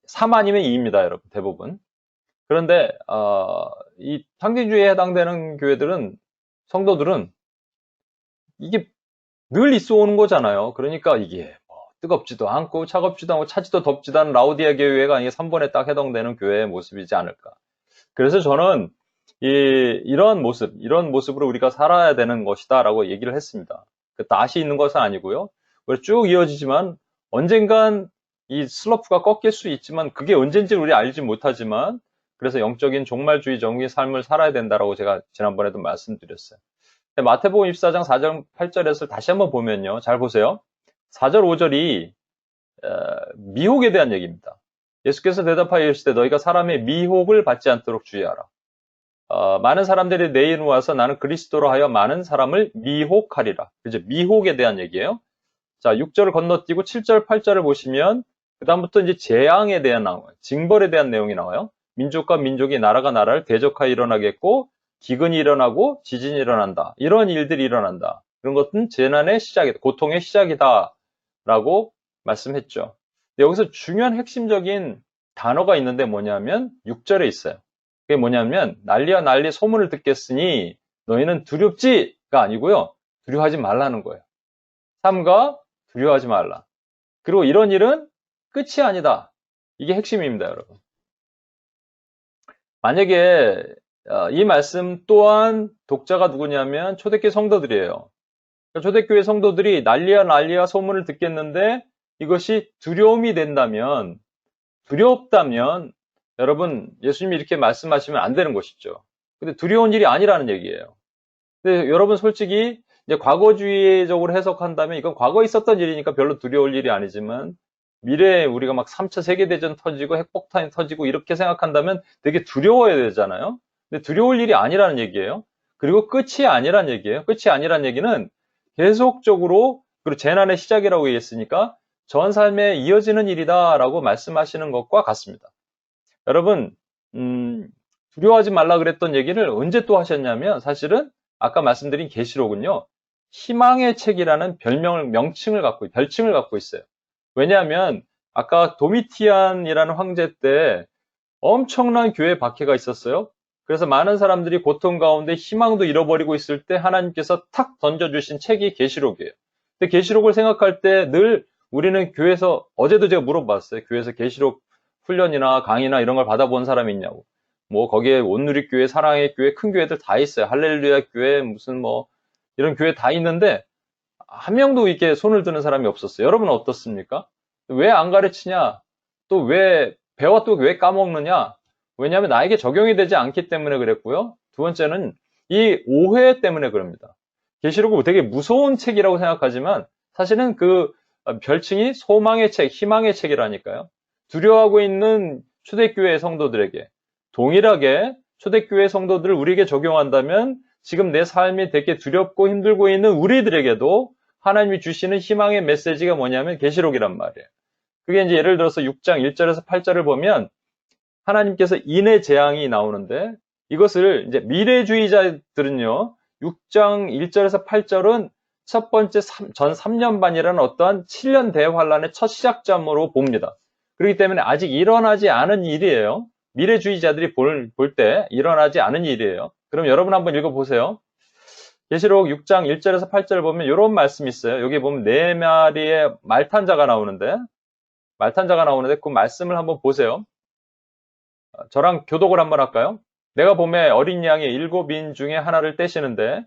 S1: 3 아니면 2입니다, 여러분 대부분. 그런데 이 상징주의에 해당되는 교회들은 성도들은 이게 늘 있어 오는 거잖아요. 그러니까 이게 뭐 뜨겁지도 않고 차갑지도 않고 차지도 덥지도 않은 라우디아 교회가 이게 3번에 딱 해당되는 교회의 모습이지 않을까. 그래서 저는 이런 모습으로 우리가 살아야 되는 것이다라고 얘기를 했습니다. 그 낯이 있는 것은 아니고요. 쭉 이어지지만 언젠간 이 슬럼프가 꺾일 수 있지만 그게 언젠지 우리 알지 못하지만 그래서 영적인 종말주의적인 삶을 살아야 된다라고 제가 지난번에도 말씀드렸어요. 마태복음 24장 4절 8절에서 다시 한번 보면요. 잘 보세요. 4절 5절이 미혹에 대한 얘기입니다. 예수께서 대답하여 이르시되 너희가 사람의 미혹을 받지 않도록 주의하라. 많은 사람들이 내 이름 와서 나는 그리스도로 하여 많은 사람을 미혹하리라. 그죠? 미혹에 대한 얘기예요. 자, 6절을 건너뛰고 7절, 8절을 보시면 그다음부터 이제 재앙에 대한 징벌에 대한 내용이 나와요. 민족과 민족이 나라가 나라를 대적하여 일어나겠고 기근이 일어나고 지진이 일어난다. 이런 일들이 일어난다. 그런 것은 재난의 시작이다. 고통의 시작이다. 라고 말씀했죠. 여기서 중요한 핵심적인 단어가 있는데 뭐냐면 6절에 있어요. 그게 뭐냐면 난리와 난리 소문을 듣겠으니 너희는 두렵지가 아니고요. 두려워하지 말라는 거예요. 삼가 두려워하지 말라. 그리고 이런 일은 끝이 아니다. 이게 핵심입니다, 여러분. 만약에 이 말씀 또한 독자가 누구냐면 초대교회 성도들이에요. 초대교회 성도들이 난리와 소문을 듣겠는데 이것이 두려움이 된다면, 두렵다면 여러분 예수님이 이렇게 말씀하시면 안 되는 것이죠. 근데 두려운 일이 아니라는 얘기예요. 근데 여러분 솔직히 이제 과거주의적으로 해석한다면 이건 과거에 있었던 일이니까 별로 두려울 일이 아니지만 미래에 우리가 막 3차 세계대전 터지고 핵폭탄이 터지고 이렇게 생각한다면 되게 두려워야 되잖아요. 근데 두려울 일이 아니라는 얘기예요. 그리고 끝이 아니란 얘기예요. 끝이 아니란 얘기는 계속적으로 그리고 재난의 시작이라고 얘기했으니까 전 삶에 이어지는 일이다라고 말씀하시는 것과 같습니다. 여러분 두려워하지 말라 그랬던 얘기를 언제 또 하셨냐면 사실은 아까 말씀드린 계시록은요. 희망의 책이라는 별칭을 갖고 있어요. 왜냐하면 아까 도미티안이라는 황제 때 엄청난 교회 박해가 있었어요. 그래서 많은 사람들이 고통 가운데 희망도 잃어버리고 있을 때 하나님께서 탁 던져주신 책이 계시록이에요. 근데 계시록을 생각할 때 늘 우리는 교회에서 어제도 제가 물어봤어요. 교회에서 계시록 훈련이나 강의나 이런 걸 받아본 사람이 있냐고. 뭐 거기에 온누리교회, 사랑의 교회, 큰 교회들 다 있어요. 할렐루야 교회 무슨 뭐 이런 교회 다 있는데 한 명도 이렇게 손을 드는 사람이 없었어요. 여러분은 어떻습니까? 왜 안 가르치냐? 또 왜 배워 또 왜 까먹느냐? 왜냐하면 나에게 적용이 되지 않기 때문에 그랬고요. 두 번째는 이 오해 때문에 그럽니다. 계시록은 되게 무서운 책이라고 생각하지만 사실은 그 별칭이 소망의 책, 희망의 책이라니까요. 두려워하고 있는 초대교회 성도들에게 동일하게 초대교회 성도들을 우리에게 적용한다면 지금 내 삶이 되게 두렵고 힘들고 있는 우리들에게도 하나님이 주시는 희망의 메시지가 뭐냐면 계시록이란 말이에요. 그게 이제 예를 들어서 6장 1절에서 8절을 보면 하나님께서 인의 재앙이 나오는데 이것을 이제 미래주의자들은요. 6장 1절에서 8절은 첫 번째 전 3년반이라는 어떠한 7년 대환란의 첫 시작점으로 봅니다. 그렇기 때문에 아직 일어나지 않은 일이에요. 미래주의자들이 볼 때 일어나지 않은 일이에요. 그럼 여러분 한번 읽어보세요. 계시록 6장 1절에서 8절을 보면 이런 말씀이 있어요. 여기 보면 4마리의 말탄자가 나오는데 그 말씀을 한번 보세요. 저랑 교독을 한번 할까요? 내가 봄에 어린 양의 7인 중에 하나를 떼시는데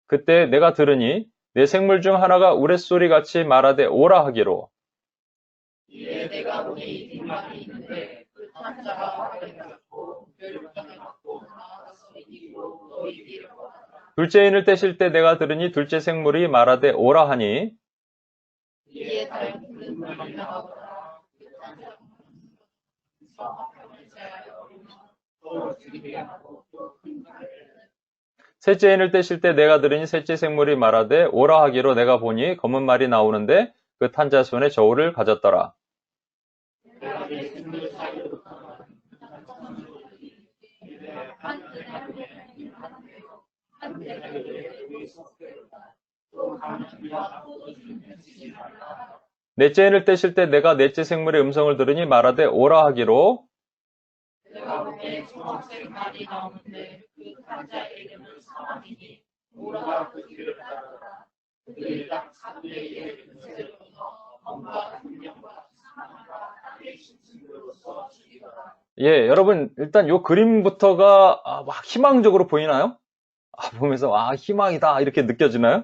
S1: 그때 내가 들으니 내 생물 중 하나가 우레소리 같이 말하되 오라 하기로
S2: 이에 내가 보니 뒷말이 있는데 그 탄자가 발에 잡고 멸종에 맞고 나아가서 이기고 너희 뒤를 보았다.
S1: 둘째 인을 떼실 때 내가 들으니 둘째 생물이 말하되 오라 하니
S2: 이에 다른 푸른 물이 나오더라. 성화평을 제하여 또 죽이게 하고 또 큰 칼을
S1: 셋째 인을 떼실 때 내가 들으니 셋째 생물이 말하되 오라 하기로 내가 보니 검은 말이 나오는데 그 탄자 손에 저울을 가졌더라.
S2: 내가 내 생물 사이로 한
S1: 넷째 인을 떼실 때 내가 넷째 생물의 음성을 들으니 말하되 오라 하기로
S2: 내가 보기에 초록색 말이 나오는데 그 탄자의 이름은 사망이니 오라 그 길을 따르라. 그들이 딱 300의 문제를 얻어 검과 금령과 사망과 땅의 신승으로서 죽이더라.
S1: 예, 여러분 일단 요 그림부터가 막 희망적으로 보이나요? 보면서 희망이다 이렇게 느껴지나요?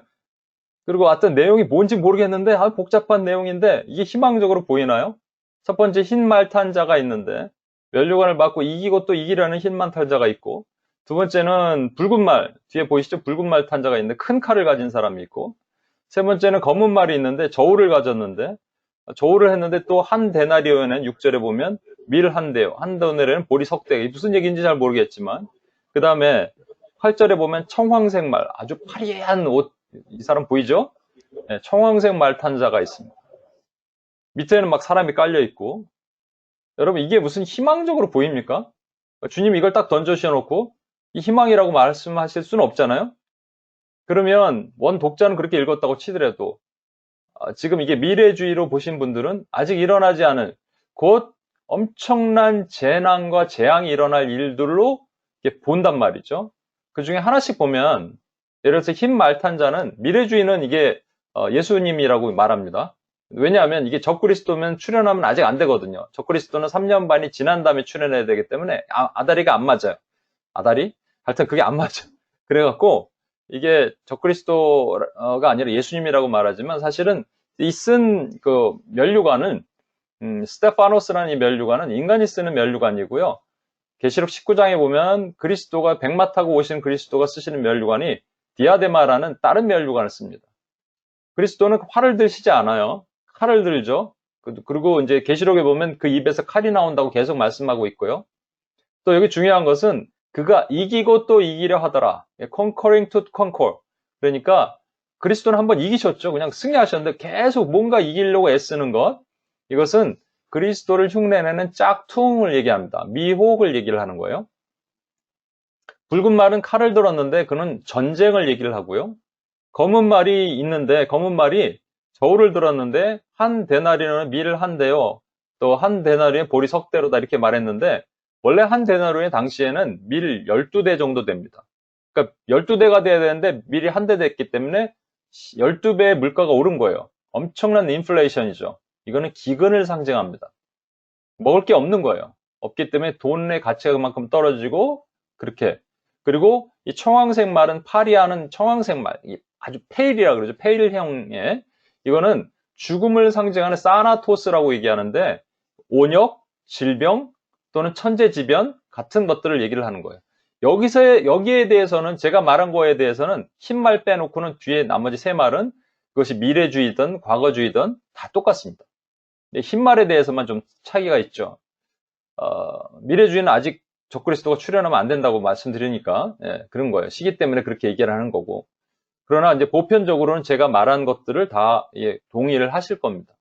S1: 그리고 어떤 내용이 뭔지 모르겠는데 복잡한 내용인데 이게 희망적으로 보이나요? 첫 번째 흰 말탄자가 있는데 면류관을 맞고 이기고 또 이기려는 흰 말탄자가 있고, 두 번째는 붉은 말, 뒤에 보이시죠? 붉은 말탄자가 있는데 큰 칼을 가진 사람이 있고, 세 번째는 검은 말이 있는데 저울을 가졌는데 저울을 했는데 또 한 데나리오에는 6절에 보면 밀 한 대요, 한 데나리오에는 보리 석 대. 무슨 얘기인지 잘 모르겠지만, 그 다음에 8절에 보면 청황색 말, 아주 화려한 옷, 이 사람 보이죠? 네, 청황색 말탄자가 있습니다. 밑에는 막 사람이 깔려 있고, 여러분 이게 무슨 희망적으로 보입니까? 주님이 이걸 딱 던져주셔놓고 이 희망이라고 말씀하실 수는 없잖아요. 그러면 원 독자는 그렇게 읽었다고 치더라도 지금 이게 미래주의로 보신 분들은 아직 일어나지 않을 곧 엄청난 재난과 재앙이 일어날 일들로 이렇게 본단 말이죠. 그 중에 하나씩 보면, 예를 들어서 흰 말탄자는, 미래주의는 이게 예수님이라고 말합니다. 왜냐하면 이게 적그리스도면 출현하면 아직 안 되거든요. 적그리스도는 3년 반이 지난 다음에 출현해야 되기 때문에 아다리가 안 맞아요. 아다리? 하여튼 그게 안 맞아. 그래갖고 이게 적그리스도가 아니라 예수님이라고 말하지만 사실은 이 쓴 그 면류관은 스테파노스라는 이 면류관은 인간이 쓰는 면류관이고요. 계시록 19장에 보면 그리스도가 백마 타고 오신 그리스도가 쓰시는 면류관이 디아데마라는 다른 면류관을 씁니다. 그리스도는 활을 들시지 않아요. 칼을 들죠. 그리고 이제 계시록에 보면 그 입에서 칼이 나온다고 계속 말씀하고 있고요. 또 여기 중요한 것은 그가 이기고 또 이기려 하더라. conquering to conquer. 그러니까 그리스도는 한번 이기셨죠. 그냥 승리하셨는데 계속 뭔가 이기려고 애쓰는 것. 이것은 그리스도를 흉내내는 짝퉁을 얘기합니다. 미혹을 얘기를 하는 거예요. 붉은 말은 칼을 들었는데 그는 전쟁을 얘기를 하고요. 검은 말이 있는데 검은 말이 저울을 들었는데 한 데나리오는 밀 한 대요. 또 한 데나리오에 보리 석 대로다 이렇게 말했는데 원래 한 데나리오에 당시에는 밀 12대 정도 됩니다. 그러니까 12대가 돼야 되는데 밀이 한 대 됐기 때문에 12배의 물가가 오른 거예요. 엄청난 인플레이션이죠. 이거는 기근을 상징합니다. 먹을 게 없는 거예요. 없기 때문에 돈의 가치가 그만큼 떨어지고 그렇게. 그리고 이 청황색 말은 파리하는 청황색 말, 아주 페일이라 그러죠. 페일형의. 이거는 죽음을 상징하는 사나토스라고 얘기하는데 온역, 질병 또는 천재지변 같은 것들을 얘기를 하는 거예요. 여기에 대해서는 제가 말한 거에 대해서는 흰 말 빼놓고는 뒤에 나머지 세 말은 그것이 미래주의든 과거주의든 다 똑같습니다. 흰 말에 대해서만 좀 차이가 있죠. 미래주의는 아직 적그리스도가 출현하면 안 된다고 말씀드리니까 그런 거예요. 시기 때문에 그렇게 얘기를 하는 거고. 그러나 이제 보편적으로는 제가 말한 것들을 다 동의를 하실 겁니다.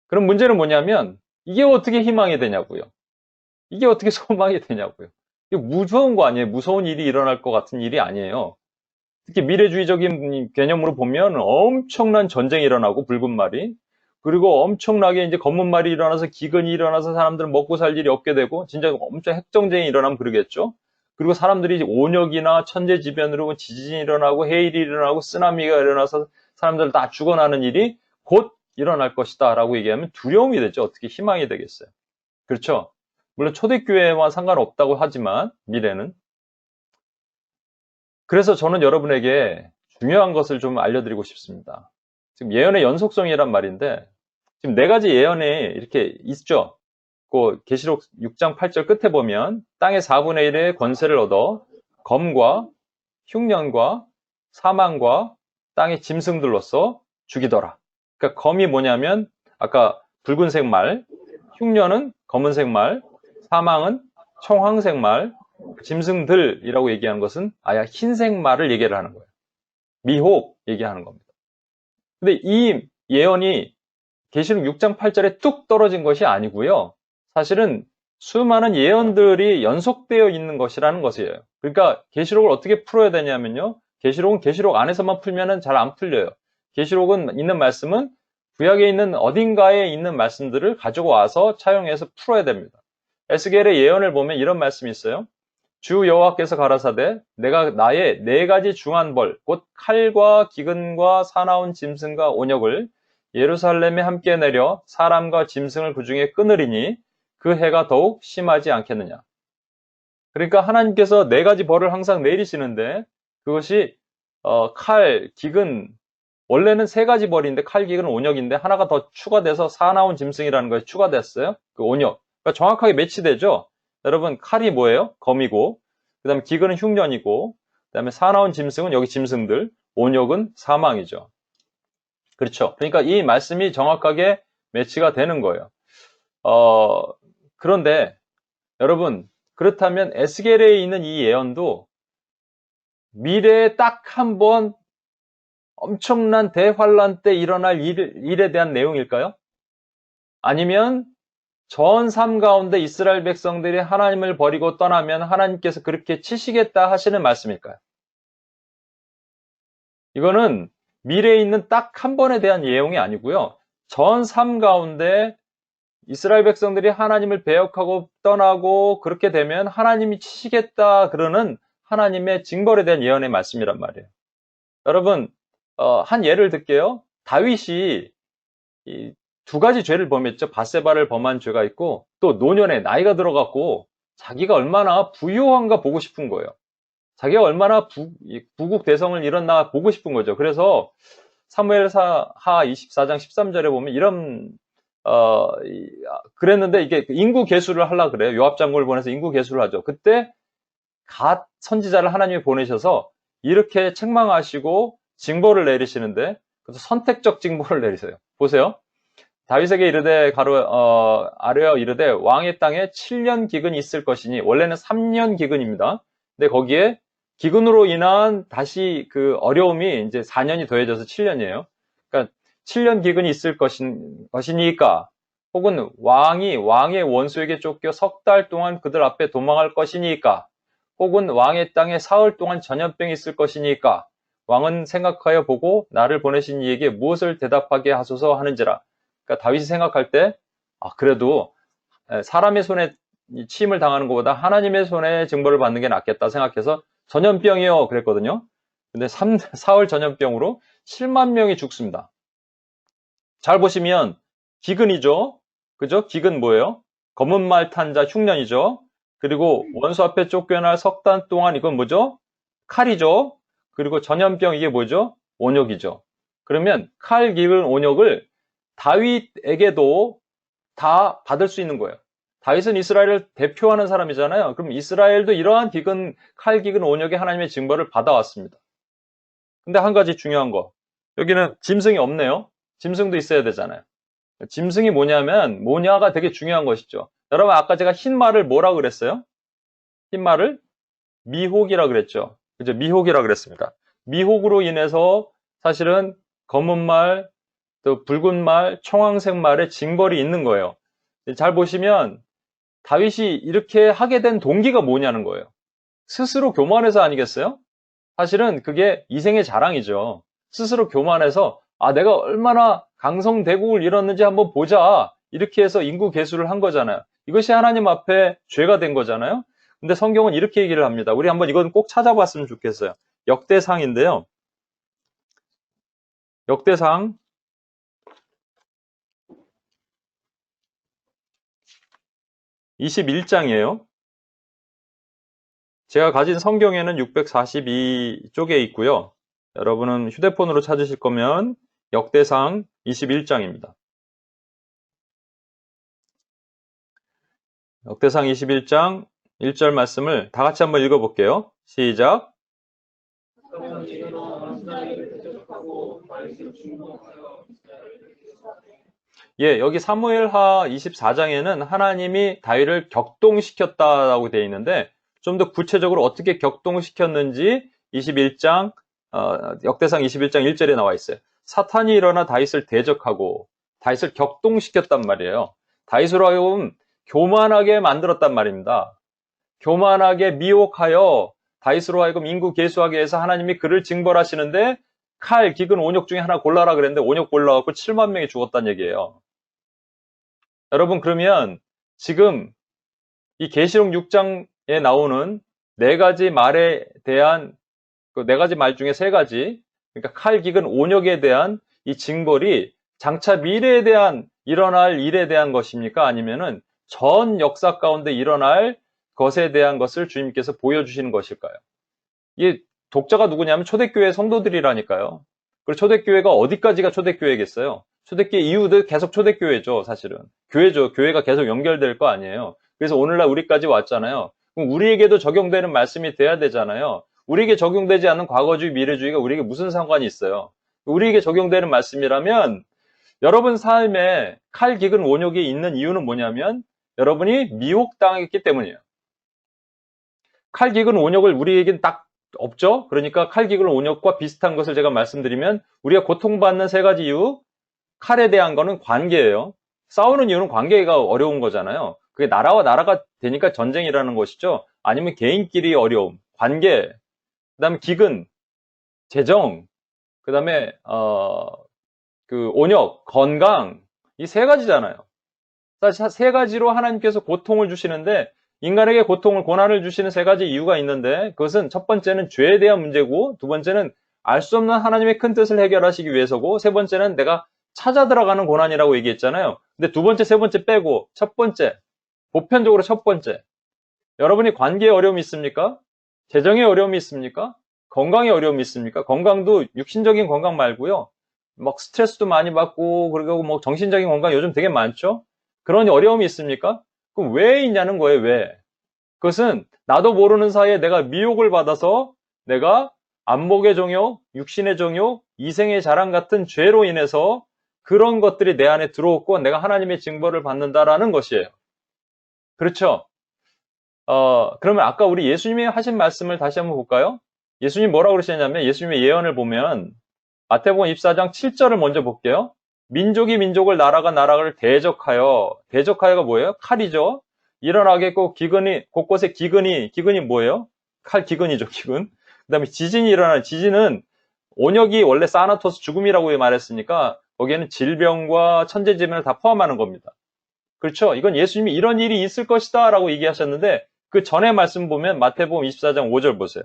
S1: 그럼 문제는 뭐냐면 이게 어떻게 희망이 되냐고요. 이게 어떻게 소망이 되냐고요. 이게 무서운 거 아니에요. 무서운 일이 일어날 것 같은 일이 아니에요. 특히 미래주의적인 개념으로 보면 엄청난 전쟁이 일어나고 붉은 말이, 그리고 엄청나게 이제 검은 말이 일어나서 기근이 일어나서 사람들은 먹고 살 일이 없게 되고 진짜 엄청 핵정쟁이 일어나면 그러겠죠. 그리고 사람들이 이제 온역이나 천재지변으로 지진이 일어나고 해일이 일어나고 쓰나미가 일어나서 사람들 다 죽어나는 일이 곧 일어날 것이다 라고 얘기하면 두려움이 되죠. 어떻게 희망이 되겠어요. 그렇죠. 물론 초대교회와 상관없다고 하지만 미래는. 그래서 저는 여러분에게 중요한 것을 좀 알려드리고 싶습니다. 지금 예언의 연속성이란 말인데 지금 네 가지 예언이 이렇게 있죠. 그 계시록 6장 8절 끝에 보면 땅의 4분의 1의 권세를 얻어 검과 흉년과 사망과 땅의 짐승들로서 죽이더라. 그러니까 검이 뭐냐면 아까 붉은색 말, 흉년은 검은색 말, 사망은 청황색 말, 짐승들이라고 얘기하는 것은 아예 흰색 말을 얘기를 하는 거예요. 미혹 얘기하는 겁니다. 근데 이 예언이 계시록 6장 8절에 뚝 떨어진 것이 아니고요. 사실은 수많은 예언들이 연속되어 있는 것이라는 것이에요. 그러니까 계시록을 어떻게 풀어야 되냐면요. 계시록은 계시록 안에서만 풀면은 잘 안 풀려요. 계시록은 있는 말씀은 구약에 있는 어딘가에 있는 말씀들을 가지고 와서 차용해서 풀어야 됩니다. 에스겔의 예언을 보면 이런 말씀이 있어요. 주 여호와께서 가라사대 내가 나의 네 가지 중한 벌 곧 칼과 기근과 사나운 짐승과 온역을 예루살렘에 함께 내려 사람과 짐승을 그 중에 끊으리니 그 해가 더욱 심하지 않겠느냐. 그러니까 하나님께서 네 가지 벌을 항상 내리시는데 그것이 칼, 기근, 원래는 세 가지 벌인데 칼, 기근, 온역인데 하나가 더 추가돼서 사나운 짐승이라는 것이 추가됐어요. 그 온역. 그러니까 정확하게 매치되죠. 여러분 칼이 뭐예요? 검이고 그 다음에 기근은 흉년이고 그 다음에 사나운 짐승은 여기 짐승들, 온역은 사망이죠. 그렇죠. 그러니까 이 말씀이 정확하게 매치가 되는 거예요. 그런데 여러분 그렇다면 에스겔에 있는 이 예언도 미래에 딱 한 번 엄청난 대환란 때 일어날 일에 대한 내용일까요? 아니면 전 삶 가운데 이스라엘 백성들이 하나님을 버리고 떠나면 하나님께서 그렇게 치시겠다 하시는 말씀일까요? 이거는 미래에 있는 딱 한 번에 대한 내용이 아니고요. 전 삶 가운데 이스라엘 백성들이 하나님을 배역하고 떠나고 그렇게 되면 하나님이 치시겠다 그러는 하나님의 징벌에 대한 예언의 말씀이란 말이에요. 여러분 한 예를 들게요. 다윗이 이 두 가지 죄를 범했죠. 밧세바를 범한 죄가 있고 또 노년에 나이가 들어갔고 자기가 얼마나 부유한가 보고 싶은 거예요. 자기가 얼마나 부국 대성을 이뤘나 보고 싶은 거죠. 그래서 사무엘하 24장 13절에 보면 이런 그랬는데 이게 인구 계수를 하려고 그래요. 요압 장군을 보내서 인구 계수를 하죠. 그때 갓 선지자를 하나님이 보내셔서 이렇게 책망하시고 징벌을 내리시는데 그래서 선택적 징벌을 내리세요. 보세요. 다윗에게 이르되 아뢰어 이르되 왕의 땅에 7년 기근이 있을 것이니 원래는 3년 기근입니다. 근데 거기에 기근으로 인한 다시 그 어려움이 이제 4년이 더해져서 7년이에요. 그러니까 7년 기근이 있을 것이니까 혹은 왕이 왕의 원수에게 쫓겨 석 달 동안 그들 앞에 도망할 것이니까 혹은 왕의 땅에 사흘 동안 전염병이 있을 것이니까 왕은 생각하여 보고 나를 보내신 이에게 무엇을 대답하게 하소서 하는지라. 그러니까 다윗이 생각할 때 그래도 사람의 손에 침을 당하는 것보다 하나님의 손에 징벌을 받는 게 낫겠다 생각해서 전염병이요 그랬거든요. 근데 사흘 전염병으로 7만 명이 죽습니다. 잘 보시면 기근이죠. 그죠? 기근 뭐예요? 검은 말 탄 자 흉년이죠. 그리고 원수 앞에 쫓겨날 석 달 동안 이건 뭐죠? 칼이죠. 그리고 전염병 이게 뭐죠? 온역이죠. 그러면 칼, 기근, 온역을 다윗에게도 다 받을 수 있는 거예요. 다윗은 이스라엘을 대표하는 사람이잖아요. 그럼 이스라엘도 이러한 기근, 칼, 기근, 온역의 하나님의 징벌을 받아왔습니다. 근데 한 가지 중요한 거. 여기는 짐승이 없네요. 짐승도 있어야 되잖아요. 짐승이 뭐냐가 되게 중요한 것이죠. 여러분, 아까 제가 흰 말을 뭐라고 그랬어요? 흰 말을 미혹이라 그랬죠. 그죠? 미혹이라 그랬습니다. 미혹으로 인해서 사실은 검은 말, 또 붉은 말, 청황색 말에 징벌이 있는 거예요. 잘 보시면 다윗이 이렇게 하게 된 동기가 뭐냐는 거예요. 스스로 교만해서 아니겠어요? 사실은 그게 이생의 자랑이죠. 스스로 교만해서 내가 얼마나 강성대국을 이뤘는지 한번 보자. 이렇게 해서 인구 계수를 한 거잖아요. 이것이 하나님 앞에 죄가 된 거잖아요. 근데 성경은 이렇게 얘기를 합니다. 우리 한번 이건 꼭 찾아봤으면 좋겠어요. 역대상인데요. 역대상 21장이에요. 제가 가진 성경에는 642쪽에 있고요. 여러분은 휴대폰으로 찾으실 거면 역대상 21장입니다. 역대상 21장 1절 말씀을 다 같이 한번 읽어볼게요. 시작.
S2: 그러면 이는 왕자를 대적하고 다윗을 중동하여 이스라엘을 기사하되
S1: 예, 여기 사무엘하 24장에는 하나님이 다윗을 격동시켰다라고 되어 있는데 좀 더 구체적으로 어떻게 격동시켰는지 21장 역대상 21장 1절에 나와 있어요. 사탄이 일어나 다윗을 대적하고 다윗을 격동시켰단 말이에요. 다윗으로 하여금 교만하게 만들었단 말입니다. 교만하게 미혹하여 다윗으로 하여금 인구 계수하게 해서 하나님이 그를 징벌하시는데 칼, 기근, 온역 중에 하나 골라라 그랬는데 온역 골라갖고 7만 명이 죽었다는 얘기예요. 여러분, 그러면 지금 이 계시록 6장에 나오는 네 가지 말에 대한 그 네 가지 말 중에 세 가지, 그러니까 칼, 기근, 온역에 대한 이 징벌이 장차 미래에 대한 일어날 일에 대한 것입니까? 아니면은 전 역사 가운데 일어날 것에 대한 것을 주님께서 보여주시는 것일까요? 이 독자가 누구냐면 초대교회 성도들이라니까요. 그리고 초대교회가 어디까지가 초대교회겠어요? 초대교회 이후도 계속 초대교회죠, 사실은. 교회죠. 교회가 계속 연결될 거 아니에요. 그래서 오늘날 우리까지 왔잖아요. 그럼 우리에게도 적용되는 말씀이 돼야 되잖아요. 우리에게 적용되지 않는 과거주의, 미래주의가 우리에게 무슨 상관이 있어요? 우리에게 적용되는 말씀이라면 여러분 삶에 칼, 기근, 온역이 있는 이유는 뭐냐면 여러분이 미혹당했기 때문이에요. 칼, 기근, 온역을 우리에겐 딱 없죠? 그러니까 칼, 기근, 온역과 비슷한 것을 제가 말씀드리면 우리가 고통받는 세 가지 이유, 칼에 대한 거는 관계예요. 싸우는 이유는 관계가 어려운 거잖아요. 그게 나라와 나라가 되니까 전쟁이라는 것이죠. 아니면 개인끼리 어려움, 관계, 그 다음에 기근, 재정, 그 다음에 그 온역, 건강, 이 세 가지잖아요. 사실 세 가지로 하나님께서 고통을 주시는데 인간에게 고통을, 고난을 주시는 세 가지 이유가 있는데 그것은 첫 번째는 죄에 대한 문제고 두 번째는 알 수 없는 하나님의 큰 뜻을 해결하시기 위해서고 세 번째는 내가 찾아 들어가는 고난이라고 얘기했잖아요. 근데 두 번째, 세 번째 빼고 첫 번째, 보편적으로 첫 번째, 여러분이 관계에 어려움이 있습니까? 재정에 어려움이 있습니까? 건강에 어려움이 있습니까? 건강도 육신적인 건강 말고요. 막 스트레스도 많이 받고 그리고 뭐 정신적인 건강 요즘 되게 많죠? 그런 어려움이 있습니까? 그럼 왜 있냐는 거예요, 왜? 그것은 나도 모르는 사이에 내가 미혹을 받아서 내가 안목의 종요, 육신의 종요, 이생의 자랑 같은 죄로 인해서 그런 것들이 내 안에 들어왔고 내가 하나님의 징벌을 받는다라는 것이에요. 그렇죠? 그러면 아까 우리 예수님이 하신 말씀을 다시 한번 볼까요? 예수님 뭐라고 그러셨냐면 예수님의 예언을 보면 마태복음 24장 7절을 먼저 볼게요. 민족이 민족을 나라가 나라를 대적하여가 뭐예요? 칼이죠. 일어나겠고 기근이 곳곳에 기근이 뭐예요? 칼 기근이죠, 기근. 그다음에 지진이 일어나는 지진은 온역이 원래 사나토스 죽음이라고 말했으니까 거기에는 질병과 천재지변을 다 포함하는 겁니다. 그렇죠? 이건 예수님이 이런 일이 있을 것이다 라고 얘기하셨는데 그 전에 말씀 보면 마태복음 24장 5절 보세요.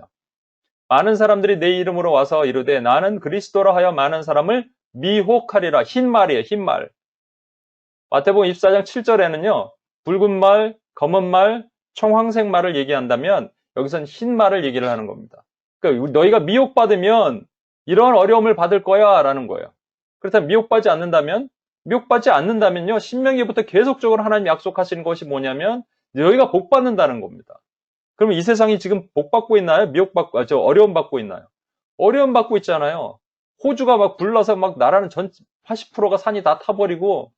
S1: 많은 사람들이 내 이름으로 와서 이르되 나는 그리스도라 하여 많은 사람을 미혹하리라. 흰말이에요. 흰말. 마태복음 24장 7절에는요. 붉은 말, 검은 말, 청황색 말을 얘기한다면 여기서는 흰말을 얘기를 하는 겁니다. 그러니까 너희가 미혹받으면 이러한 어려움을 받을 거야 라는 거예요. 그렇다면 미혹받지 않는다면요. 신명기부터 계속적으로 하나님 약속하시는 것이 뭐냐면 너희가 복받는다는 겁니다. 그러면 이 세상이 지금 복받고 있나요? 어려움 받고 있나요? 어려움 받고 있잖아요. 호주가 막 불나서 막 나라는 전 80%가 산이 다 타버리고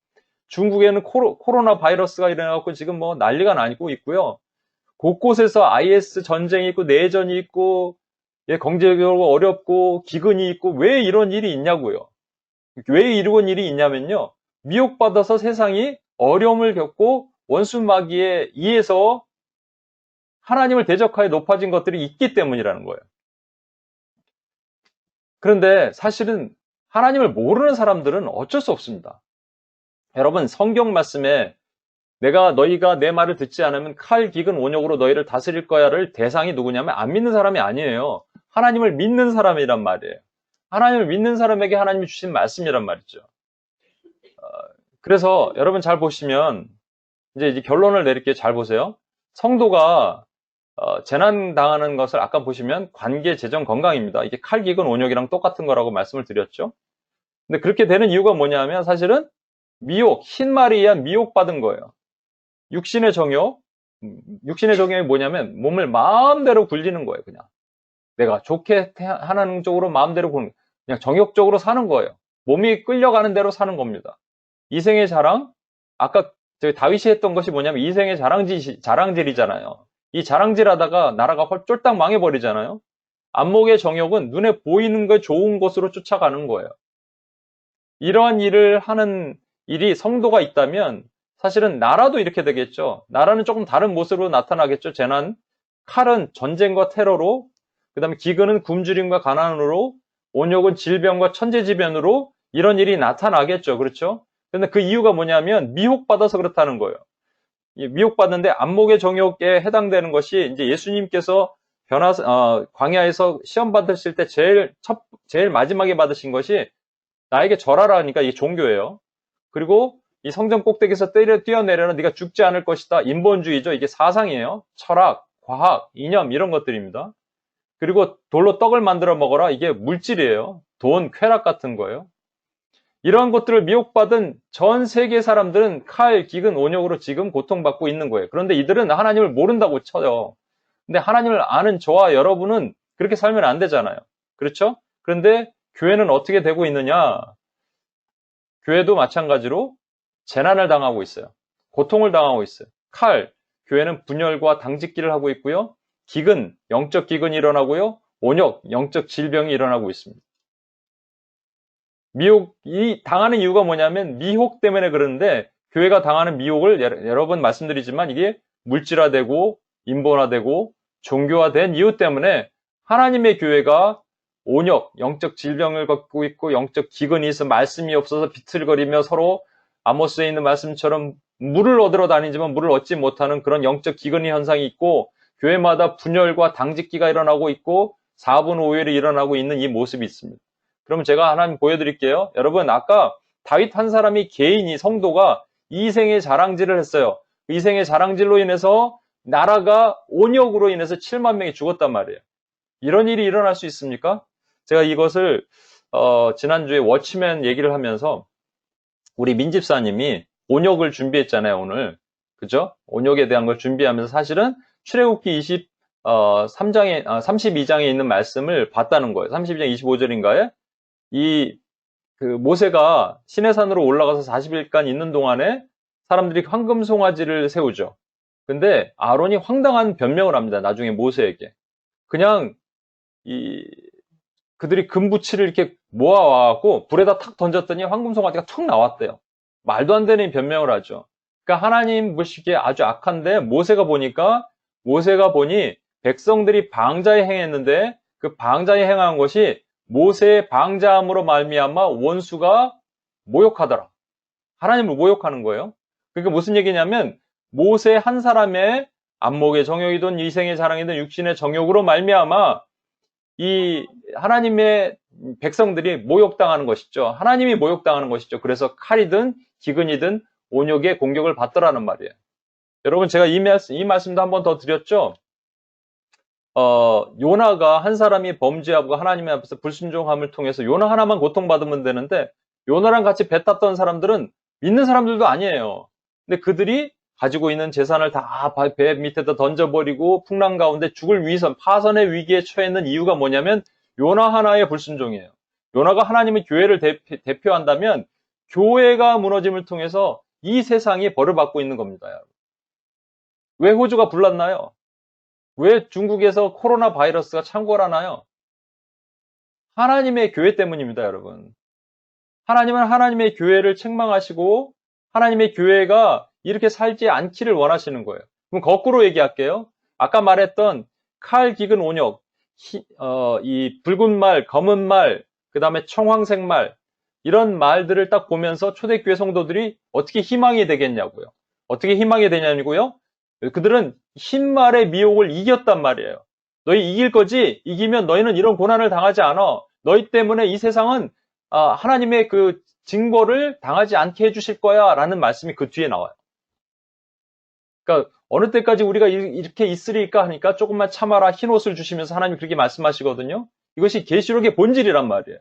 S1: 중국에는 코로나 바이러스가 일어나고 지금 뭐 난리가 나고 있고요. 곳곳에서 IS 전쟁이 있고 내전이 있고 경제적으로 어렵고 기근이 있고 왜 이런 일이 있냐고요. 왜 이런 일이 있냐면요. 미혹받아서 세상이 어려움을 겪고 원수마귀에 의해서 하나님을 대적하여 높아진 것들이 있기 때문이라는 거예요. 그런데 사실은 하나님을 모르는 사람들은 어쩔 수 없습니다. 여러분 성경 말씀에 너희가 내 말을 듣지 않으면 칼, 기근, 온역으로 너희를 다스릴 거야를 대상이 누구냐면 안 믿는 사람이 아니에요. 하나님을 믿는 사람이란 말이에요. 하나님을 믿는 사람에게 하나님이 주신 말씀이란 말이죠. 그래서 여러분 잘 보시면 이제 결론을 내릴게요. 잘 보세요. 성도가 재난 당하는 것을 아까 보시면 관계, 재정, 건강입니다. 이게 칼, 기근, 온역이랑 똑같은 거라고 말씀을 드렸죠. 근데 그렇게 되는 이유가 뭐냐면 사실은 미혹, 흰말에 의한 미혹받은 거예요. 육신의 정욕이 뭐냐면 몸을 마음대로 굴리는 거예요. 그냥 내가 좋게 하는 쪽으로 마음대로 보는, 그냥 정욕적으로 사는 거예요. 몸이 끌려가는 대로 사는 겁니다. 이생의 자랑, 아까 저희 다윗이 했던 것이 뭐냐면 이생의 자랑질이잖아요. 이 자랑질 하다가 나라가 쫄딱 망해버리잖아요. 안목의 정욕은 눈에 보이는 거 좋은 것으로 쫓아가는 거예요. 이러한 일을 하는 일이 성도가 있다면 사실은 나라도 이렇게 되겠죠. 나라는 조금 다른 모습으로 나타나겠죠. 재난, 칼은 전쟁과 테러로, 그 다음에 기근은 굶주림과 가난으로, 온욕은 질병과 천재지변으로 이런 일이 나타나겠죠. 그렇죠? 근데 그 이유가 뭐냐면 미혹받아서 그렇다는 거예요. 미혹받는데 안목의 정욕에 해당되는 것이 이제 예수님께서 광야에서 시험 받으실 때 제일 마지막에 받으신 것이 나에게 절하라니까 이게 종교예요. 그리고 이 성전 꼭대기에서 뛰어내려는 네가 죽지 않을 것이다. 인본주의죠. 이게 사상이에요. 철학, 과학, 이념 이런 것들입니다. 그리고 돌로 떡을 만들어 먹어라. 이게 물질이에요. 돈, 쾌락 같은 거예요. 이러한 것들을 미혹받은 전 세계 사람들은 칼, 기근, 온욕으로 지금 고통받고 있는 거예요. 그런데 이들은 하나님을 모른다고 쳐요. 근데 하나님을 아는 저와 여러분은 그렇게 살면 안 되잖아요. 그렇죠? 그런데 교회는 어떻게 되고 있느냐? 교회도 마찬가지로 재난을 당하고 있어요. 고통을 당하고 있어요. 칼, 교회는 분열과 당짓기를 하고 있고요. 기근, 영적 기근이 일어나고요. 온욕, 영적 질병이 일어나고 있습니다. 이 당하는 이유가 뭐냐면 미혹 때문에 그러는데 교회가 당하는 미혹을 여러 번 말씀드리지만 이게 물질화되고 인본화되고 종교화된 이유 때문에 하나님의 교회가 온욕, 영적 질병을 갖고 있고 영적 기근이 있어 말씀이 없어서 비틀거리며 서로 아모스에 있는 말씀처럼 물을 얻으러 다니지만 물을 얻지 못하는 그런 영적 기근의 현상이 있고 교회마다 분열과 당짓기가 일어나고 있고 4분 5일이 일어나고 있는 이 모습이 있습니다. 그럼 제가 하나 보여드릴게요. 여러분 아까 다윗 한 사람이 개인이 성도가 이생의 자랑질을 했어요. 이생의 자랑질로 인해서 나라가 온역으로 인해서 7만 명이 죽었단 말이에요. 이런 일이 일어날 수 있습니까? 제가 이것을 지난주에 워치맨 얘기를 하면서 우리 민집사님이 온역을 준비했잖아요. 오늘. 그죠? 온역에 대한 걸 준비하면서 사실은 출애굽기 32장에 있는 말씀을 봤다는 거예요. 32장 25절인가에 모세가 시내산으로 올라가서 40일간 있는 동안에 사람들이 황금 송아지를 세우죠. 근데 아론이 황당한 변명을 합니다. 나중에 모세에게. 그냥 그들이 금부치를 이렇게 모아와갖고 불에다 탁 던졌더니 황금 송아지가 툭 나왔대요. 말도 안 되는 변명을 하죠. 그러니까 하나님 보시기에 아주 악한데 모세가 보니 백성들이 방자에 행했는데 그 방자에 행한 것이 모세의 방자함으로 말미암아 원수가 모욕하더라. 하나님을 모욕하는 거예요. 그러니까 무슨 얘기냐면 모세 한 사람의 안목의 정욕이든 이생의 자랑이든 육신의 정욕으로 말미암아 이 하나님의 백성들이 모욕당하는 것이죠. 하나님이 모욕당하는 것이죠. 그래서 칼이든 기근이든 온역의 공격을 받더라는 말이에요. 여러분 제가 이 말씀도 한 번 더 드렸죠. 요나가 한 사람이 범죄하고 하나님 앞에서 불순종함을 통해서 요나 하나만 고통받으면 되는데 요나랑 같이 배 탔던 사람들은 믿는 사람들도 아니에요. 근데 그들이 가지고 있는 재산을 다 배 밑에다 던져버리고 풍랑 가운데 죽을 위선, 파선의 위기에 처해 있는 이유가 뭐냐면 요나 하나의 불순종이에요. 요나가 하나님의 교회를 대표한다면 교회가 무너짐을 통해서 이 세상이 벌을 받고 있는 겁니다. 여러분. 왜 호주가 불났나요? 왜 중국에서 코로나 바이러스가 창궐하나요? 하나님의 교회 때문입니다, 여러분. 하나님은 하나님의 교회를 책망하시고 하나님의 교회가 이렇게 살지 않기를 원하시는 거예요. 그럼 거꾸로 얘기할게요. 아까 말했던 칼, 기근, 온역, 이 붉은 말, 검은 말, 그 다음에 청황색 말 이런 말들을 딱 보면서 초대교회 성도들이 어떻게 희망이 되겠냐고요. 어떻게 희망이 되냐고요? 그들은 흰 말의 미혹을 이겼단 말이에요. 너희 이길 거지? 이기면 너희는 이런 고난을 당하지 않아. 너희 때문에 이 세상은 하나님의 그 징벌을 당하지 않게 해주실 거야 라는 말씀이 그 뒤에 나와요. 그러니까 어느 때까지 우리가 이렇게 있으리까 하니까 조금만 참아라 흰 옷을 주시면서 하나님이 그렇게 말씀하시거든요. 이것이 계시록의 본질이란 말이에요.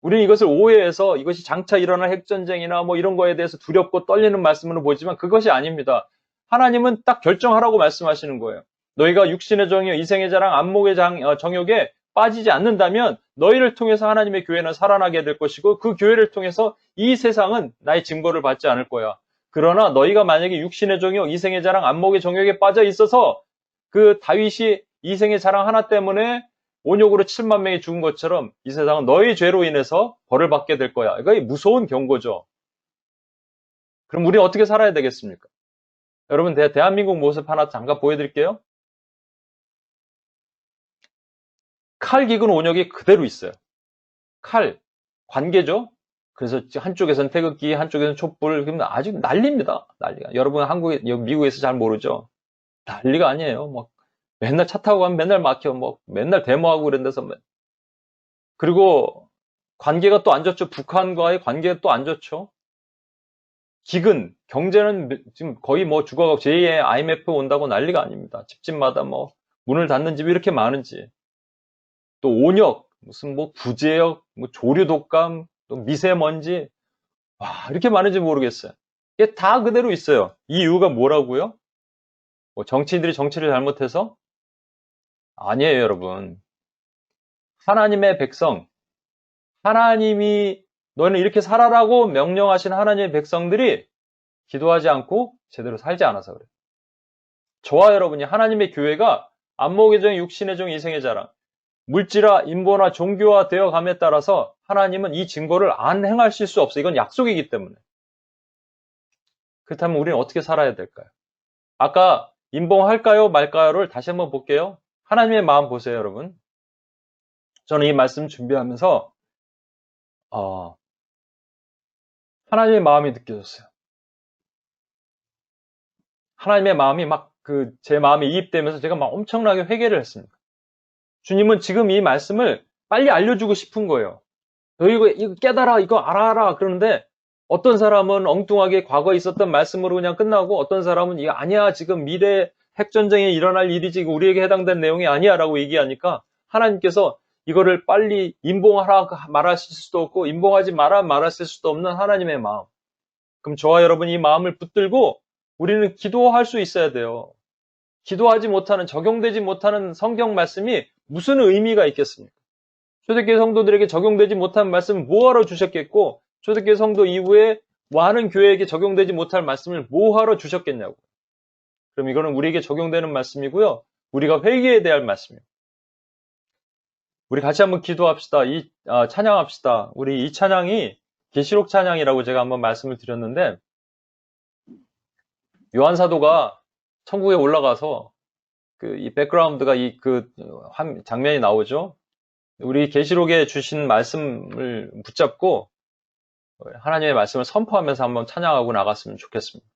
S1: 우리는 이것을 오해해서 이것이 장차 일어날 핵전쟁이나 뭐 이런 거에 대해서 두렵고 떨리는 말씀으로 보지만 그것이 아닙니다. 하나님은 딱 결정하라고 말씀하시는 거예요. 너희가 육신의 정욕, 이생의 자랑, 안목의 정욕에 빠지지 않는다면 너희를 통해서 하나님의 교회는 살아나게 될 것이고 그 교회를 통해서 이 세상은 나의 증거를 받지 않을 거야. 그러나 너희가 만약에 육신의 정욕, 이생의 자랑, 안목의 정욕에 빠져 있어서 그 다윗이 이생의 자랑 하나 때문에 온욕으로 7만 명이 죽은 것처럼 이 세상은 너희 죄로 인해서 벌을 받게 될 거야. 이거 무서운 경고죠. 그럼 우리는 어떻게 살아야 되겠습니까? 여러분, 대한민국 모습 하나 잠깐 보여드릴게요. 칼 기근 온역이 그대로 있어요. 칼, 관계죠? 그래서 한쪽에서는 태극기, 한쪽에서는 촛불, 그러면 아주 난리입니다. 난리가. 여러분, 미국에서 잘 모르죠? 난리가 아니에요. 막, 맨날 차 타고 가면 맨날 막혀. 뭐, 맨날 데모하고 그런 데서. 그리고 관계가 또 안 좋죠. 북한과의 관계가 또 안 좋죠. 기근, 경제는 지금 거의 뭐 죽어가고 제2의 IMF 온다고 난리가 아닙니다. 집집마다 뭐, 문을 닫는 집이 이렇게 많은지. 또 온역, 무슨 뭐 부재역, 뭐 조류 독감, 또 미세먼지, 와, 이렇게 많은지 모르겠어요. 이게 다 그대로 있어요. 이 이유가 뭐라고요? 뭐 정치인들이 정치를 잘못해서? 아니에요, 여러분. 하나님의 백성, 하나님이 너는 이렇게 살아라고 명령하신 하나님의 백성들이 기도하지 않고 제대로 살지 않아서 그래요. 저와 여러분이 하나님의 교회가 안목의 정, 육신의 정, 이생의 자랑, 물질화, 인본화, 종교화 되어 감에 따라서 하나님은 이 증거를 안 행하실 수 없어요. 이건 약속이기 때문에. 그렇다면 우리는 어떻게 살아야 될까요? 아까 인봉할까요 말까요를 다시 한번 볼게요. 하나님의 마음 보세요, 여러분. 저는 이 말씀 준비하면서 하나님의 마음이 느껴졌어요. 하나님의 마음이 막 제 마음에 이입되면서 제가 막 엄청나게 회개를 했습니다. 주님은 지금 이 말씀을 빨리 알려주고 싶은 거예요. 너 이거 깨달아, 이거 알아라. 그러는데 어떤 사람은 엉뚱하게 과거에 있었던 말씀으로 그냥 끝나고 어떤 사람은 이거 아니야. 지금 미래 핵전쟁이 일어날 일이지. 이거 우리에게 해당된 내용이 아니야. 라고 얘기하니까 하나님께서 이거를 빨리 인봉하라 말하실 수도 없고 인봉하지 마라 말하실 수도 없는 하나님의 마음. 그럼 저와 여러분이 이 마음을 붙들고 우리는 기도할 수 있어야 돼요. 기도하지 못하는, 적용되지 못하는 성경 말씀이 무슨 의미가 있겠습니까? 초대교회 성도들에게 적용되지 못한 말씀을 뭐하러 주셨겠고, 초대교회 성도 이후에 많은 교회에게 적용되지 못할 말씀을 뭐하러 주셨겠냐고. 그럼 이거는 우리에게 적용되는 말씀이고요. 우리가 회개해야 할 말씀이에요. 우리 같이 한번 기도합시다. 찬양합시다. 우리 이 찬양이 계시록 찬양이라고 제가 한번 말씀을 드렸는데, 요한 사도가 천국에 올라가서 이 백그라운드가 장면이 나오죠. 우리 계시록에 주신 말씀을 붙잡고 하나님의 말씀을 선포하면서 한번 찬양하고 나갔으면 좋겠습니다.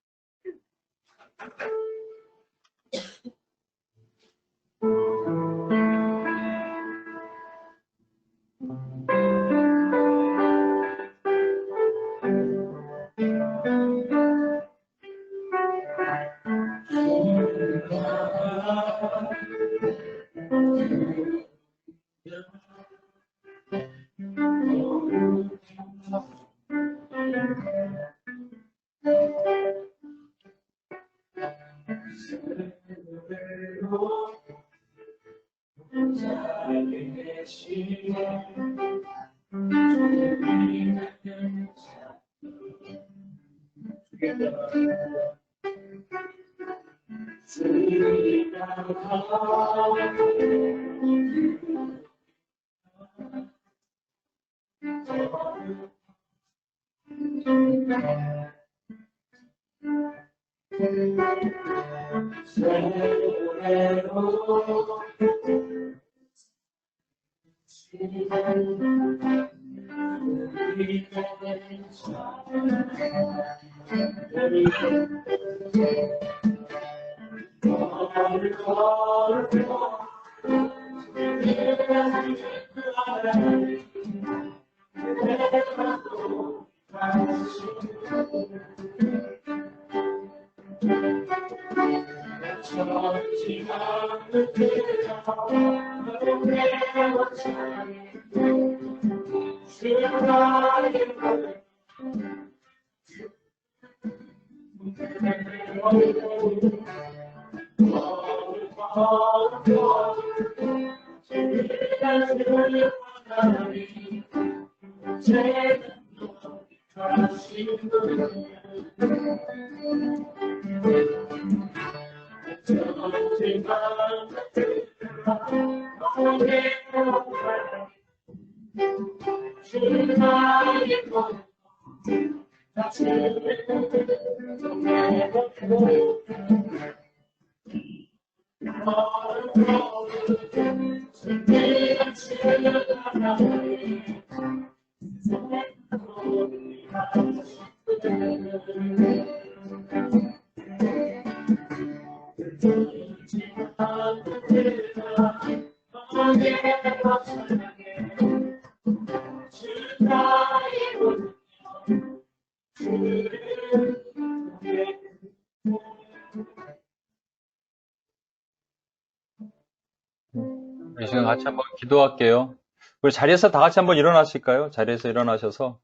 S1: 이 시간 같이 한번 기도할게요. 우리 자리에서 다 같이 한번 일어나실까요? 자리에서 일어나셔서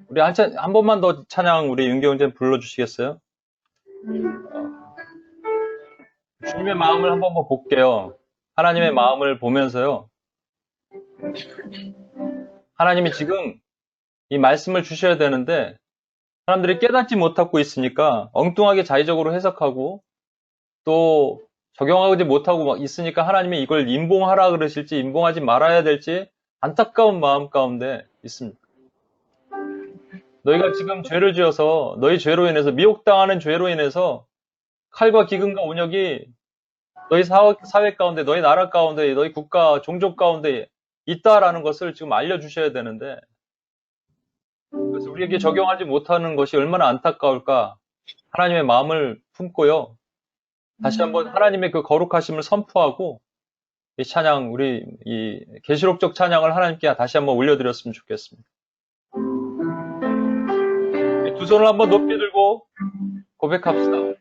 S1: 우리 한 번만 더 찬양 우리 윤경재 불러주시겠어요? 주님의 마음을 한번 볼게요. 하나님의 마음을 보면서요. 하나님이 지금 이 말씀을 주셔야 되는데 사람들이 깨닫지 못하고 있으니까 엉뚱하게 자의적으로 해석하고 또 적용하지 못하고 막 있으니까 하나님이 이걸 임봉하라 그러실지 임봉하지 말아야 될지 안타까운 마음 가운데 있습니다. 너희가 지금 죄를 지어서 너희 죄로 인해서 미혹당하는 죄로 인해서 칼과 기근과 온역이 너희 사회 가운데 너희 나라 가운데 너희 국가 종족 가운데 있다라는 것을 지금 알려주셔야 되는데 그래서 우리에게 적용하지 못하는 것이 얼마나 안타까울까 하나님의 마음을 품고요. 다시 한번 하나님의 그 거룩하심을 선포하고 이 찬양 우리 이 계시록적 찬양을 하나님께 다시 한번 올려드렸으면 좋겠습니다. 두 손을 한번 높이 들고 고백합시다.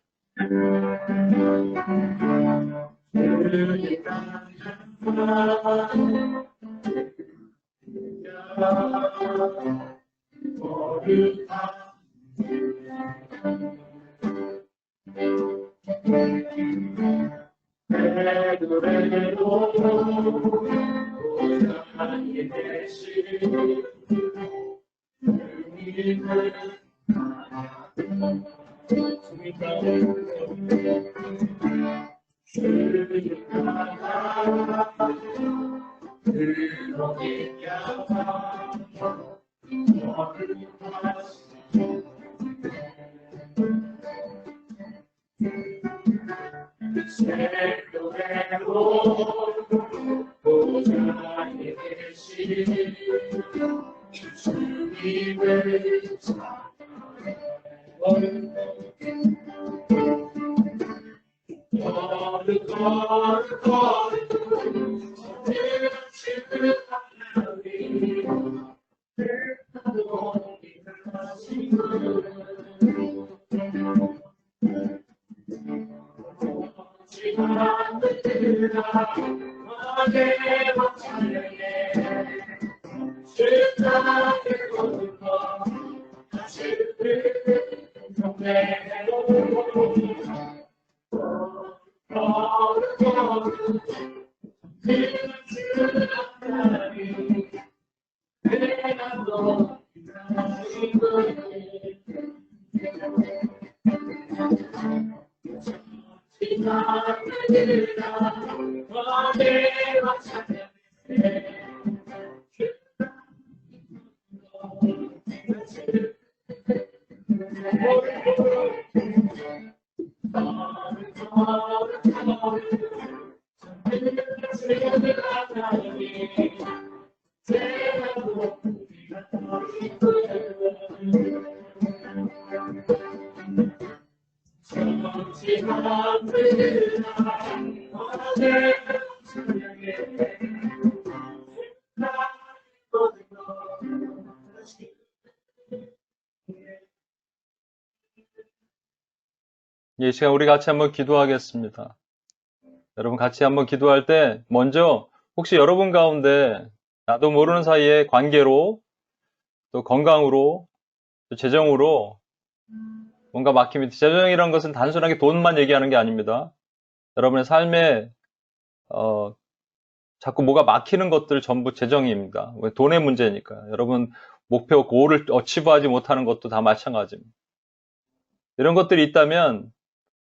S1: 이 시간 우리 같이 한번 기도하겠습니다. 여러분 같이 한번 기도할 때 먼저 혹시 여러분 가운데 나도 모르는 사이에 관계로 또 건강으로 또 재정으로 뭔가 막힘이, 재정이라는 것은 단순하게 돈만 얘기하는 게 아닙니다. 여러분의 삶에, 자꾸 뭐가 막히는 것들 전부 재정입니다. 왜? 돈의 문제니까. 여러분, 목표 고를 어치브하지 못하는 것도 다 마찬가지입니다. 이런 것들이 있다면,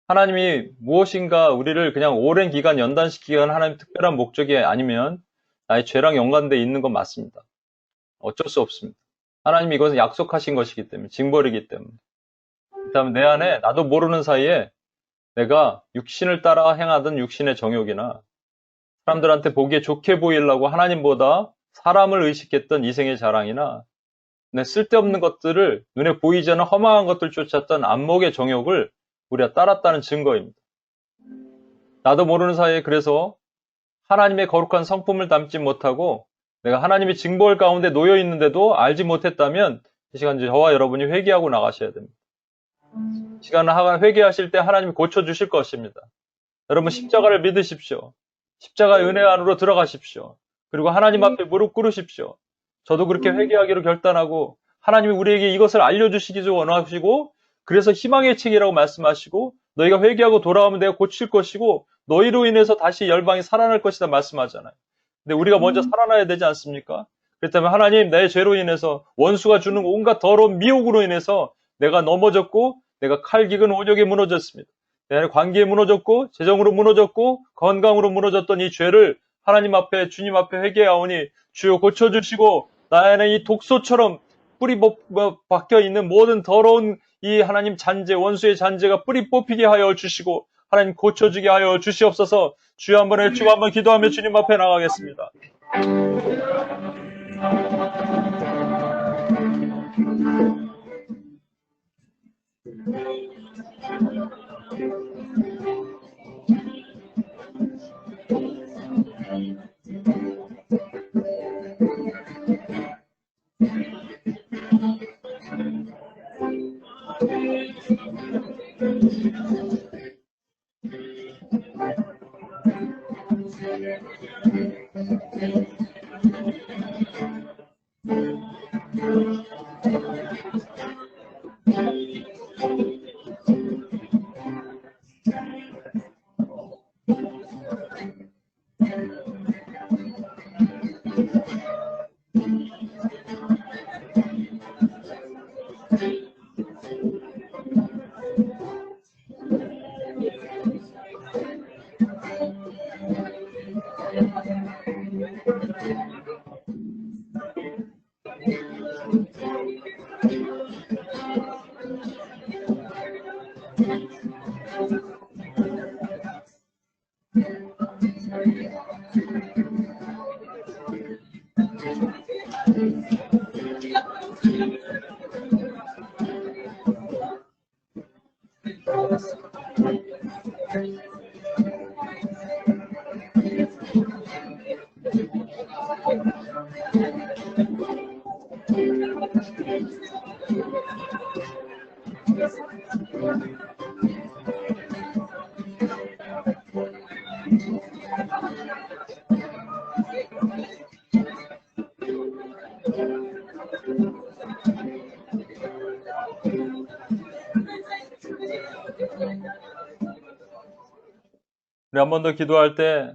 S1: 하나님이 무엇인가 우리를 그냥 오랜 기간 연단시키거나 하나님 특별한 목적이 아니면 나의 죄랑 연관되어 있는 건 맞습니다. 어쩔 수 없습니다. 하나님이 이것은 약속하신 것이기 때문에, 징벌이기 때문에. 그다음에 내 안에 나도 모르는 사이에 내가 육신을 따라 행하던 육신의 정욕이나 사람들한테 보기에 좋게 보이려고 하나님보다 사람을 의식했던 이생의 자랑이나 내 쓸데없는 것들을 눈에 보이지 않는 허망한 것들 쫓았던 안목의 정욕을 우리가 따랐다는 증거입니다. 나도 모르는 사이에 그래서 하나님의 거룩한 성품을 담지 못하고 내가 하나님의 징벌 가운데 놓여 있는데도 알지 못했다면 이 시간 저와 여러분이 회개하고 나가셔야 됩니다. 시간을 회개하실 때 하나님이 고쳐주실 것입니다. 여러분 십자가를 믿으십시오. 십자가의 은혜 안으로 들어가십시오. 그리고 하나님 앞에 무릎 꿇으십시오. 저도 그렇게 회개하기로 결단하고 하나님이 우리에게 이것을 알려주시기 원하시고 그래서 희망의 책이라고 말씀하시고 너희가 회개하고 돌아오면 내가 고칠 것이고 너희로 인해서 다시 열방이 살아날 것이다 말씀하잖아요. 근데 우리가 먼저 살아나야 되지 않습니까? 그렇다면 하나님 내 죄로 인해서 원수가 주는 온갖 더러운 미혹으로 인해서 내가 넘어졌고 내가 칼기근 온역에 무너졌습니다. 내 안에 관계에 무너졌고 재정으로 무너졌고 건강으로 무너졌던 이 죄를 하나님 앞에 주님 앞에 회개하오니 주여 고쳐주시고 나 안에 이 독소처럼 뿌리 박혀 있는 모든 더러운 이 하나님 잔재 원수의 잔재가 뿌리 뽑히게 하여 주시고 하나님 고쳐주게 하여 주시옵소서. 주여 한번 외치고 한번 기도하며 주님 앞에 나가겠습니다. 우리 한 번 더 기도할 때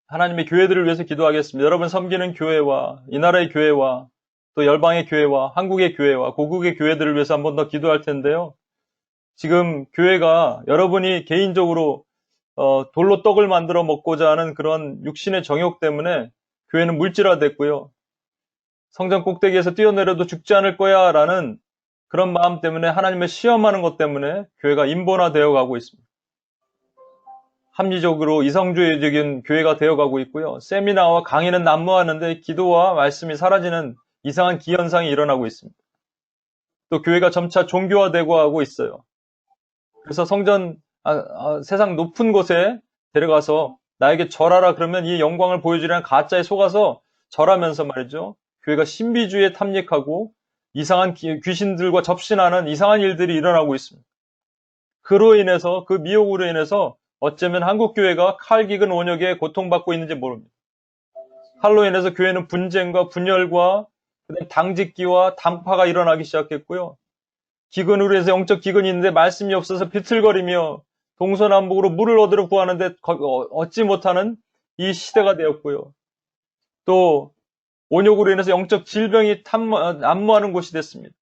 S1: 하나님의 교회들을 위해서 기도하겠습니다. 여러분 섬기는 교회와 이 나라의 교회와 또 열방의 교회와 한국의 교회와 고국의 교회들을 위해서 한 번 더 기도할 텐데요. 지금 교회가 여러분이 개인적으로 돌로 떡을 만들어 먹고자 하는 그런 육신의 정욕 때문에 교회는 물질화됐고요. 성전 꼭대기에서 뛰어내려도 죽지 않을 거야 라는 그런 마음 때문에 하나님을 시험하는 것 때문에 교회가 인본화되어 가고 있습니다. 합리적으로 이성주의적인 교회가 되어가고 있고요. 세미나와 강의는 난무하는데 기도와 말씀이 사라지는 이상한 기현상이 일어나고 있습니다. 또 교회가 점차 종교화되고 하고 있어요. 그래서 세상 높은 곳에 데려가서 나에게 절하라 그러면 이 영광을 보여주려는 가짜에 속아서 절하면서 말이죠. 교회가 신비주의에 탐닉하고 이상한 귀신들과 접신하는 이상한 일들이 일어나고 있습니다. 그로 인해서 그 미혹으로 인해서 어쩌면 한국교회가 칼기근 온역에 고통받고 있는지 모릅니다. 칼로 인해서 교회는 분쟁과 분열과 당짓기와 당파가 일어나기 시작했고요. 기근으로 해서 영적 기근이 있는데 말씀이 없어서 비틀거리며 동서남북으로 물을 얻으러 구하는데 얻지 못하는 이 시대가 되었고요. 또 온욕으로 인해서 영적 질병이 난무하는 곳이 됐습니다.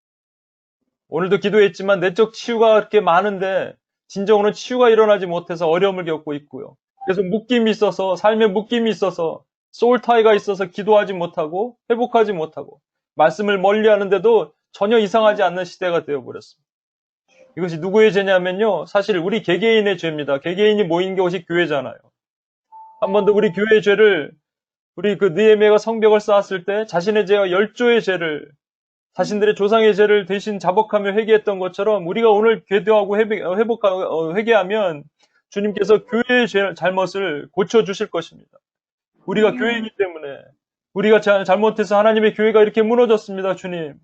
S1: 오늘도 기도했지만 내적 치유가 그렇게 많은데 진정으로 치유가 일어나지 못해서 어려움을 겪고 있고요. 그래서 묶임이 있어서, 삶에 묶임이 있어서, 소울타이가 있어서 기도하지 못하고 회복하지 못하고 말씀을 멀리하는데도 전혀 이상하지 않는 시대가 되어버렸습니다. 이것이 누구의 죄냐면요, 사실 우리 개개인의 죄입니다. 개개인이 모인 것이 교회잖아요. 한 번 더 우리 교회의 죄를, 우리 그 느헤미야가 성벽을 쌓았을 때 자신의 죄와 10조의 죄를, 자신들의 조상의 죄를 대신 자복하며 회개했던 것처럼 우리가 오늘 기도하고 회개하면 주님께서 교회의 잘못을 고쳐주실 것입니다. 우리가 교회이기 때문에, 우리가 잘못해서 하나님의 교회가 이렇게 무너졌습니다. 주님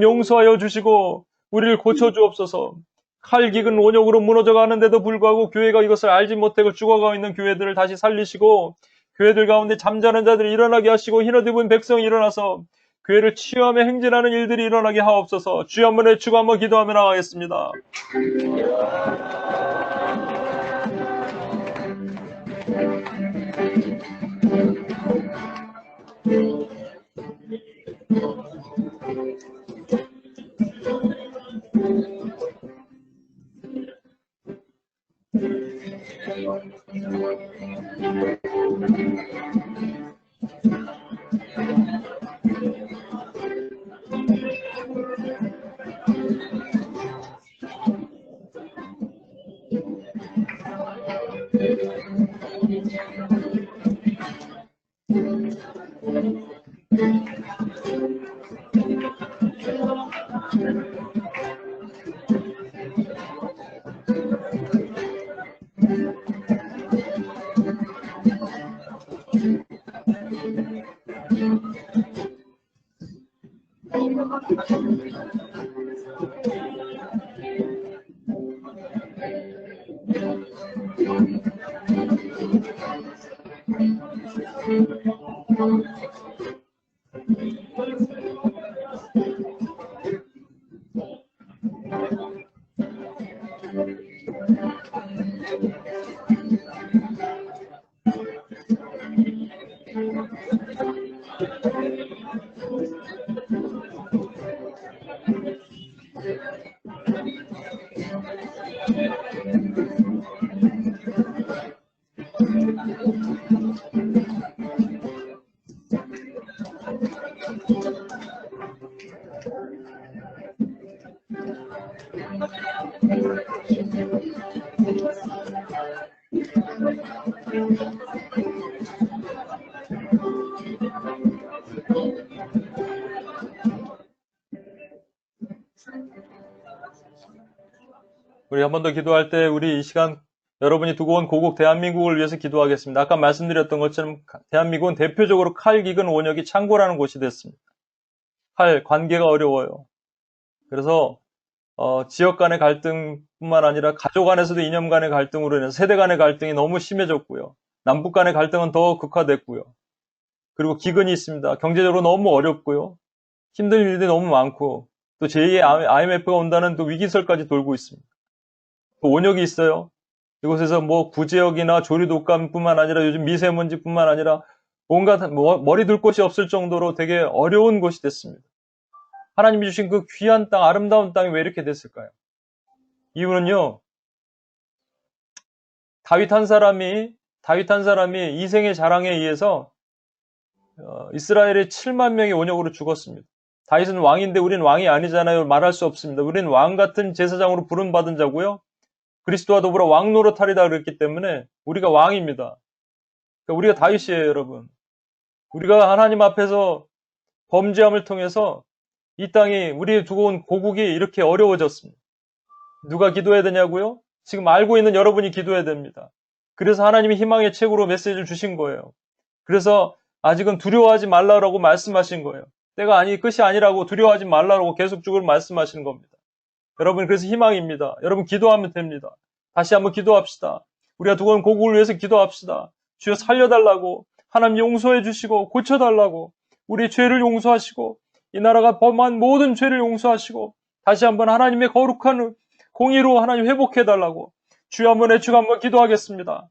S1: 용서하여 주시고 우리를 고쳐주옵소서. 칼기근 원역으로 무너져 가는데도 불구하고 교회가 이것을 알지 못하고 죽어가고 있는 교회들을 다시 살리시고, 교회들 가운데 잠자는 자들이 일어나게 하시고 흰옷 입은 백성이 일어나서 교회를 치유하며 행진하는 일들이 일어나게 하옵소서. 주여 한번 외치고 한번 기도하며 나가겠습니다. 우리 한 번 더 기도할 때 우리 이 시간 여러분이 두고 온 고국 대한민국을 위해서 기도하겠습니다. 아까 말씀드렸던 것처럼 대한민국은 대표적으로 칼기근 원역이 창고라는 곳이 됐습니다. 관계가 어려워요. 그래서 지역 간의 갈등뿐만 아니라 가족 안에서도 이념 간의 갈등으로 인해서 세대 간의 갈등이 너무 심해졌고요. 남북 간의 갈등은 더 극화됐고요. 그리고 기근이 있습니다. 경제적으로 너무 어렵고요. 힘든 일들이 너무 많고, 또 제2의 IMF가 온다는 또 위기설까지 돌고 있습니다. 또 원역이 있어요. 이곳에서 뭐 구제역이나 조류독감뿐만 아니라 요즘 미세먼지뿐만 아니라 온갖 머리 둘 곳이 없을 정도로 되게 어려운 곳이 됐습니다. 하나님이 주신 그 귀한 땅, 아름다운 땅이 왜 이렇게 됐을까요? 이유는요, 다윗 한 사람이 이생의 자랑에 의해서 이스라엘의 7만 명이 원역으로 죽었습니다. 다윗은 왕인데 우린 왕이 아니잖아요. 말할 수 없습니다. 우린 왕 같은 제사장으로 부름받은 자고요. 그리스도와 더불어 왕 노릇하리다 그랬기 때문에 우리가 왕입니다. 그러니까 우리가 다윗이에요, 여러분. 우리가 하나님 앞에서 범죄함을 통해서 이 땅이, 우리 두고 온 고국이 이렇게 어려워졌습니다. 누가 기도해야 되냐고요? 지금 알고 있는 여러분이 기도해야 됩니다. 그래서 하나님이 희망의 책으로 메시지를 주신 거예요. 그래서 아직은 두려워하지 말라고 말씀하신 거예요. 때가 끝이 아니라고, 두려워하지 말라고 계속적으로 말씀하시는 겁니다. 여러분, 그래서 희망입니다. 여러분, 기도하면 됩니다. 다시 한번 기도합시다. 우리가 두고 온 고국을 위해서 기도합시다. 주여 살려달라고, 하나님 용서해 주시고 고쳐달라고, 우리의 죄를 용서하시고 이 나라가 범한 모든 죄를 용서하시고 다시 한번 하나님의 거룩한 공의로 하나님 회복해달라고 주여 한번 애축 한번 기도하겠습니다.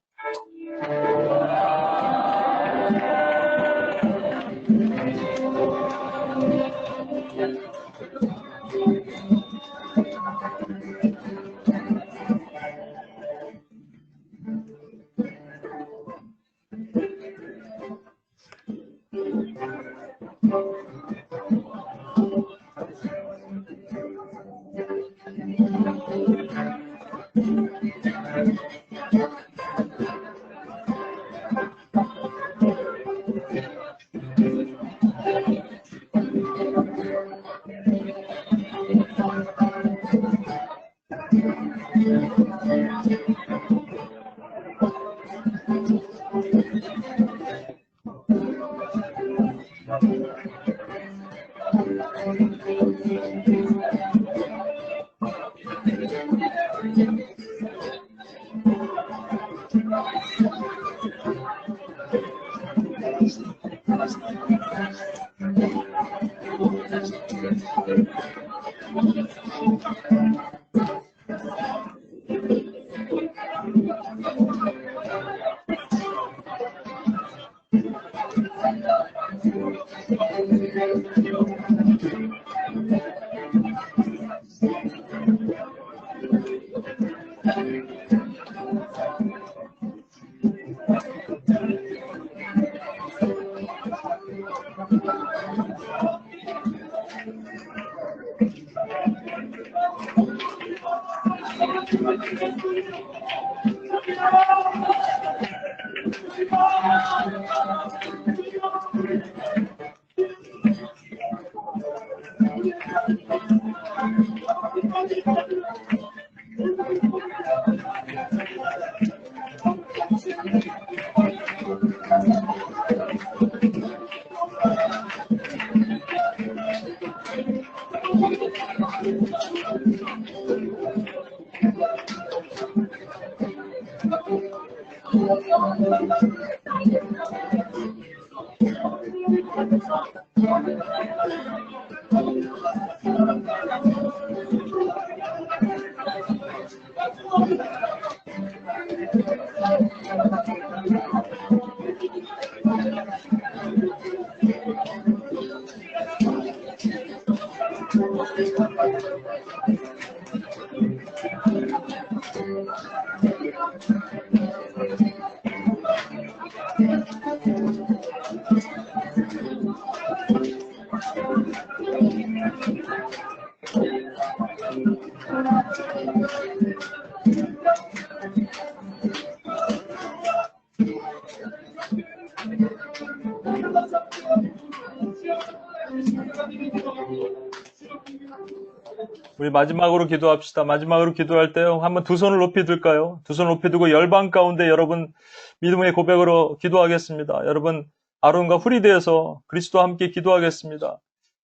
S1: 우리 마지막으로 기도합시다. 마지막으로 기도할 때요. 한번 두 손을 높이 들까요? 두 손을 높이 두고 열방 가운데 여러분 믿음의 고백으로 기도하겠습니다. 여러분 아론과 후리드에서 그리스도와 함께 기도하겠습니다.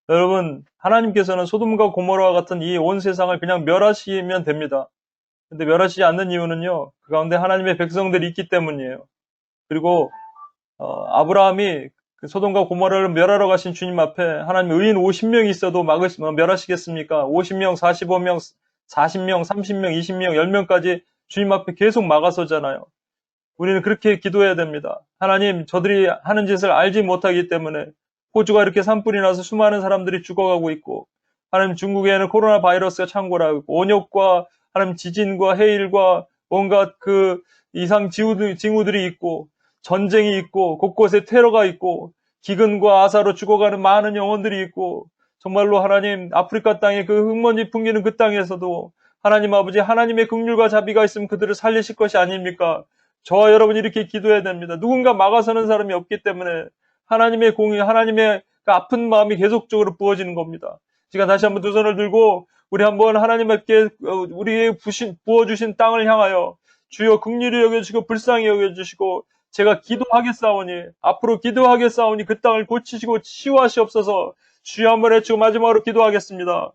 S1: 여러분 하나님께서는 소돔과 고모라와 같은 이 온 세상을 그냥 멸하시면 됩니다. 근데 멸하시지 않는 이유는요. 그 가운데 하나님의 백성들이 있기 때문이에요. 그리고 아브라함이 그 소돔과 고모라를 멸하러 가신 주님 앞에 하나님 의인 50명이 있어도 멸하시겠습니까? 50명, 45명, 40명, 30명, 20명, 10명까지 주님 앞에 계속 막아서잖아요. 우리는 그렇게 기도해야 됩니다. 하나님, 저들이 하는 짓을 알지 못하기 때문에 호주가 이렇게 산불이 나서 수많은 사람들이 죽어가고 있고, 하나님 중국에는 코로나 바이러스가 창궐하고 있고, 온역과 하나님 지진과 해일과 온갖 그 이상 징후들이 있고, 전쟁이 있고, 곳곳에 테러가 있고, 기근과 아사로 죽어가는 많은 영혼들이 있고, 정말로 하나님 아프리카 땅에 그 흙먼지 풍기는 그 땅에서도 하나님 아버지 하나님의 긍휼과 자비가 있으면 그들을 살리실 것이 아닙니까? 저와 여러분이 이렇게 기도해야 됩니다. 누군가 막아서는 사람이 없기 때문에 하나님의 공의, 하나님의 그 아픈 마음이 계속적으로 부어지는 겁니다. 시간 다시 한번 두 손을 들고 우리 한번 하나님께 우리에게 부어주신 땅을 향하여 주여 긍휼히 여겨주시고 불쌍히 여겨주시고 제가 기도하겠사오니 앞으로 기도하겠사오니 그 땅을 고치시고 치유하시옵소서. 주여 한번 해치고 마지막으로 기도하겠습니다.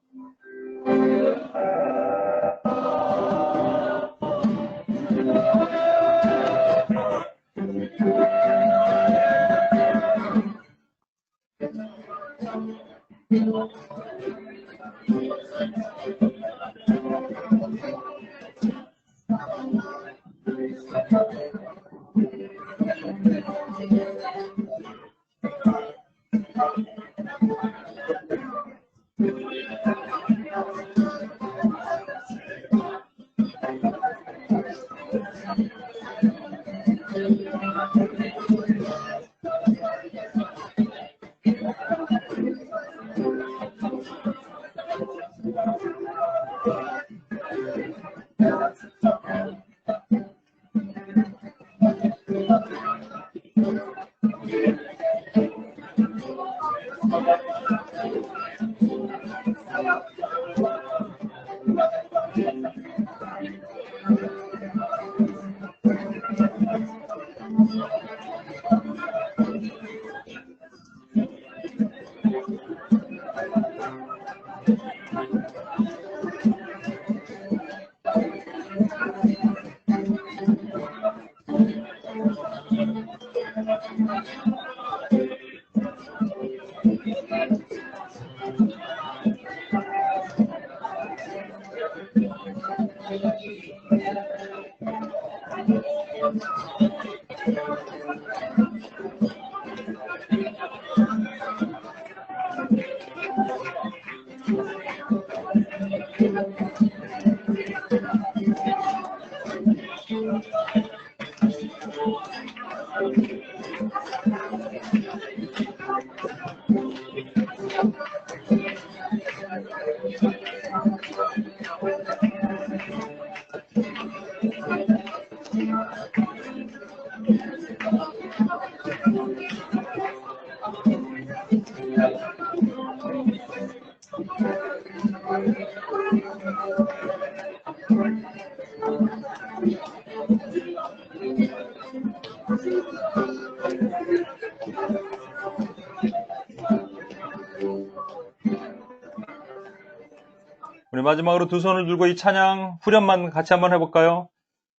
S1: 우리 마지막으로 두 손을 들고 이 찬양 후렴만 같이 한번 해볼까요?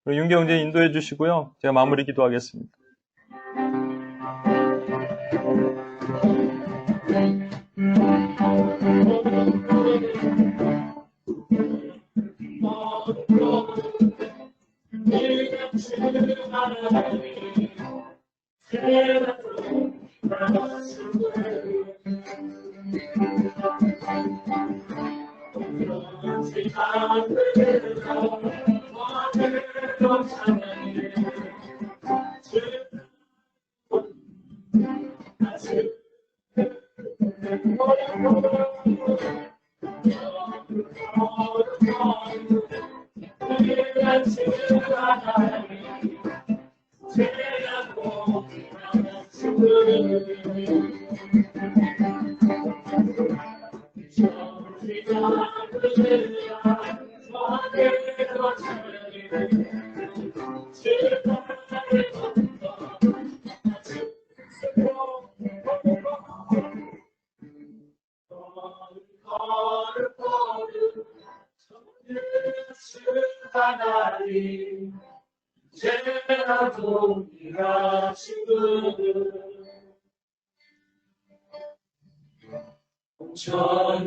S1: 우리 윤기 형제 인도해 주시고요. 제가 마무리 기도하겠습니다.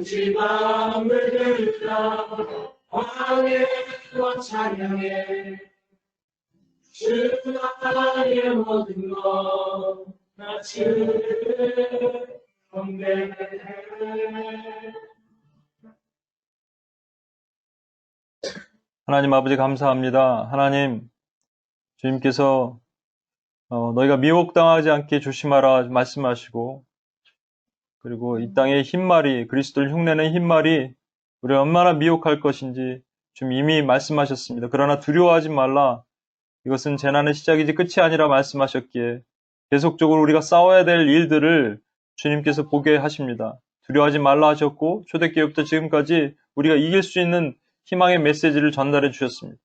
S3: 전지만을 들라 왕의 찬양해 주 나의 모든 것 나 주를 경배해.
S1: 하나님 아버지 감사합니다. 하나님 주님께서 너희가 미혹당하지 않게 조심하라 말씀하시고, 그리고 이 땅의 흰말이, 그리스도를 흉내낸 흰말이 우리를 얼마나 미혹할 것인지 좀 이미 말씀하셨습니다. 그러나 두려워하지 말라. 이것은 재난의 시작이지 끝이 아니라 말씀하셨기에 계속적으로 우리가 싸워야 될 일들을 주님께서 보게 하십니다. 두려워하지 말라 하셨고, 초대교회부터 지금까지 우리가 이길 수 있는 희망의 메시지를 전달해 주셨습니다.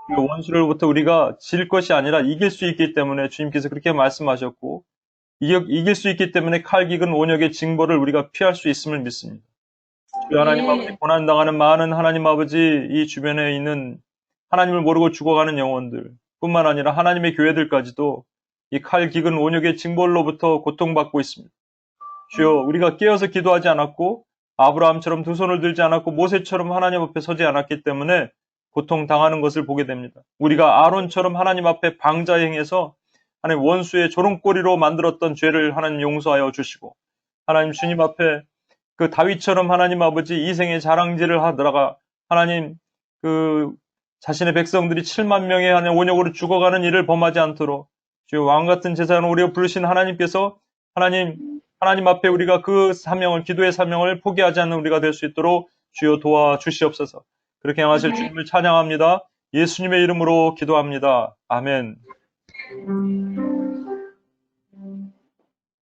S1: 그리고 원수로부터 우리가 질 것이 아니라 이길 수 있기 때문에 주님께서 그렇게 말씀하셨고, 이길 수 있기 때문에 칼기근 온역의 징벌을 우리가 피할 수 있음을 믿습니다. 하나님 아버지, 고난당하는 많은 하나님 아버지 이 주변에 있는 하나님을 모르고 죽어가는 영혼들 뿐만 아니라 하나님의 교회들까지도 이 칼기근 온역의 징벌로부터 고통받고 있습니다. 주여, 우리가 깨어서 기도하지 않았고 아브라함처럼 두 손을 들지 않았고 모세처럼 하나님 앞에 서지 않았기 때문에 고통당하는 것을 보게 됩니다. 우리가 아론처럼 하나님 앞에 방자 행해서 하나님 원수의 조롱거리로 만들었던 죄를 하나님 용서하여 주시고, 하나님 주님 앞에 그 다윗처럼 하나님 아버지 이생의 자랑질을 하다가 하나님 그 자신의 백성들이 7만 명의 하나님 원역으로 죽어가는 일을 범하지 않도록 주여 왕같은 제사장을 우리가 부르신 하나님께서 하나님 앞에 우리가 그 사명을, 기도의 사명을 포기하지 않는 우리가 될 수 있도록 주여 도와주시옵소서. 그렇게 행하실 주님을 찬양합니다. 예수님의 이름으로 기도합니다. 아멘.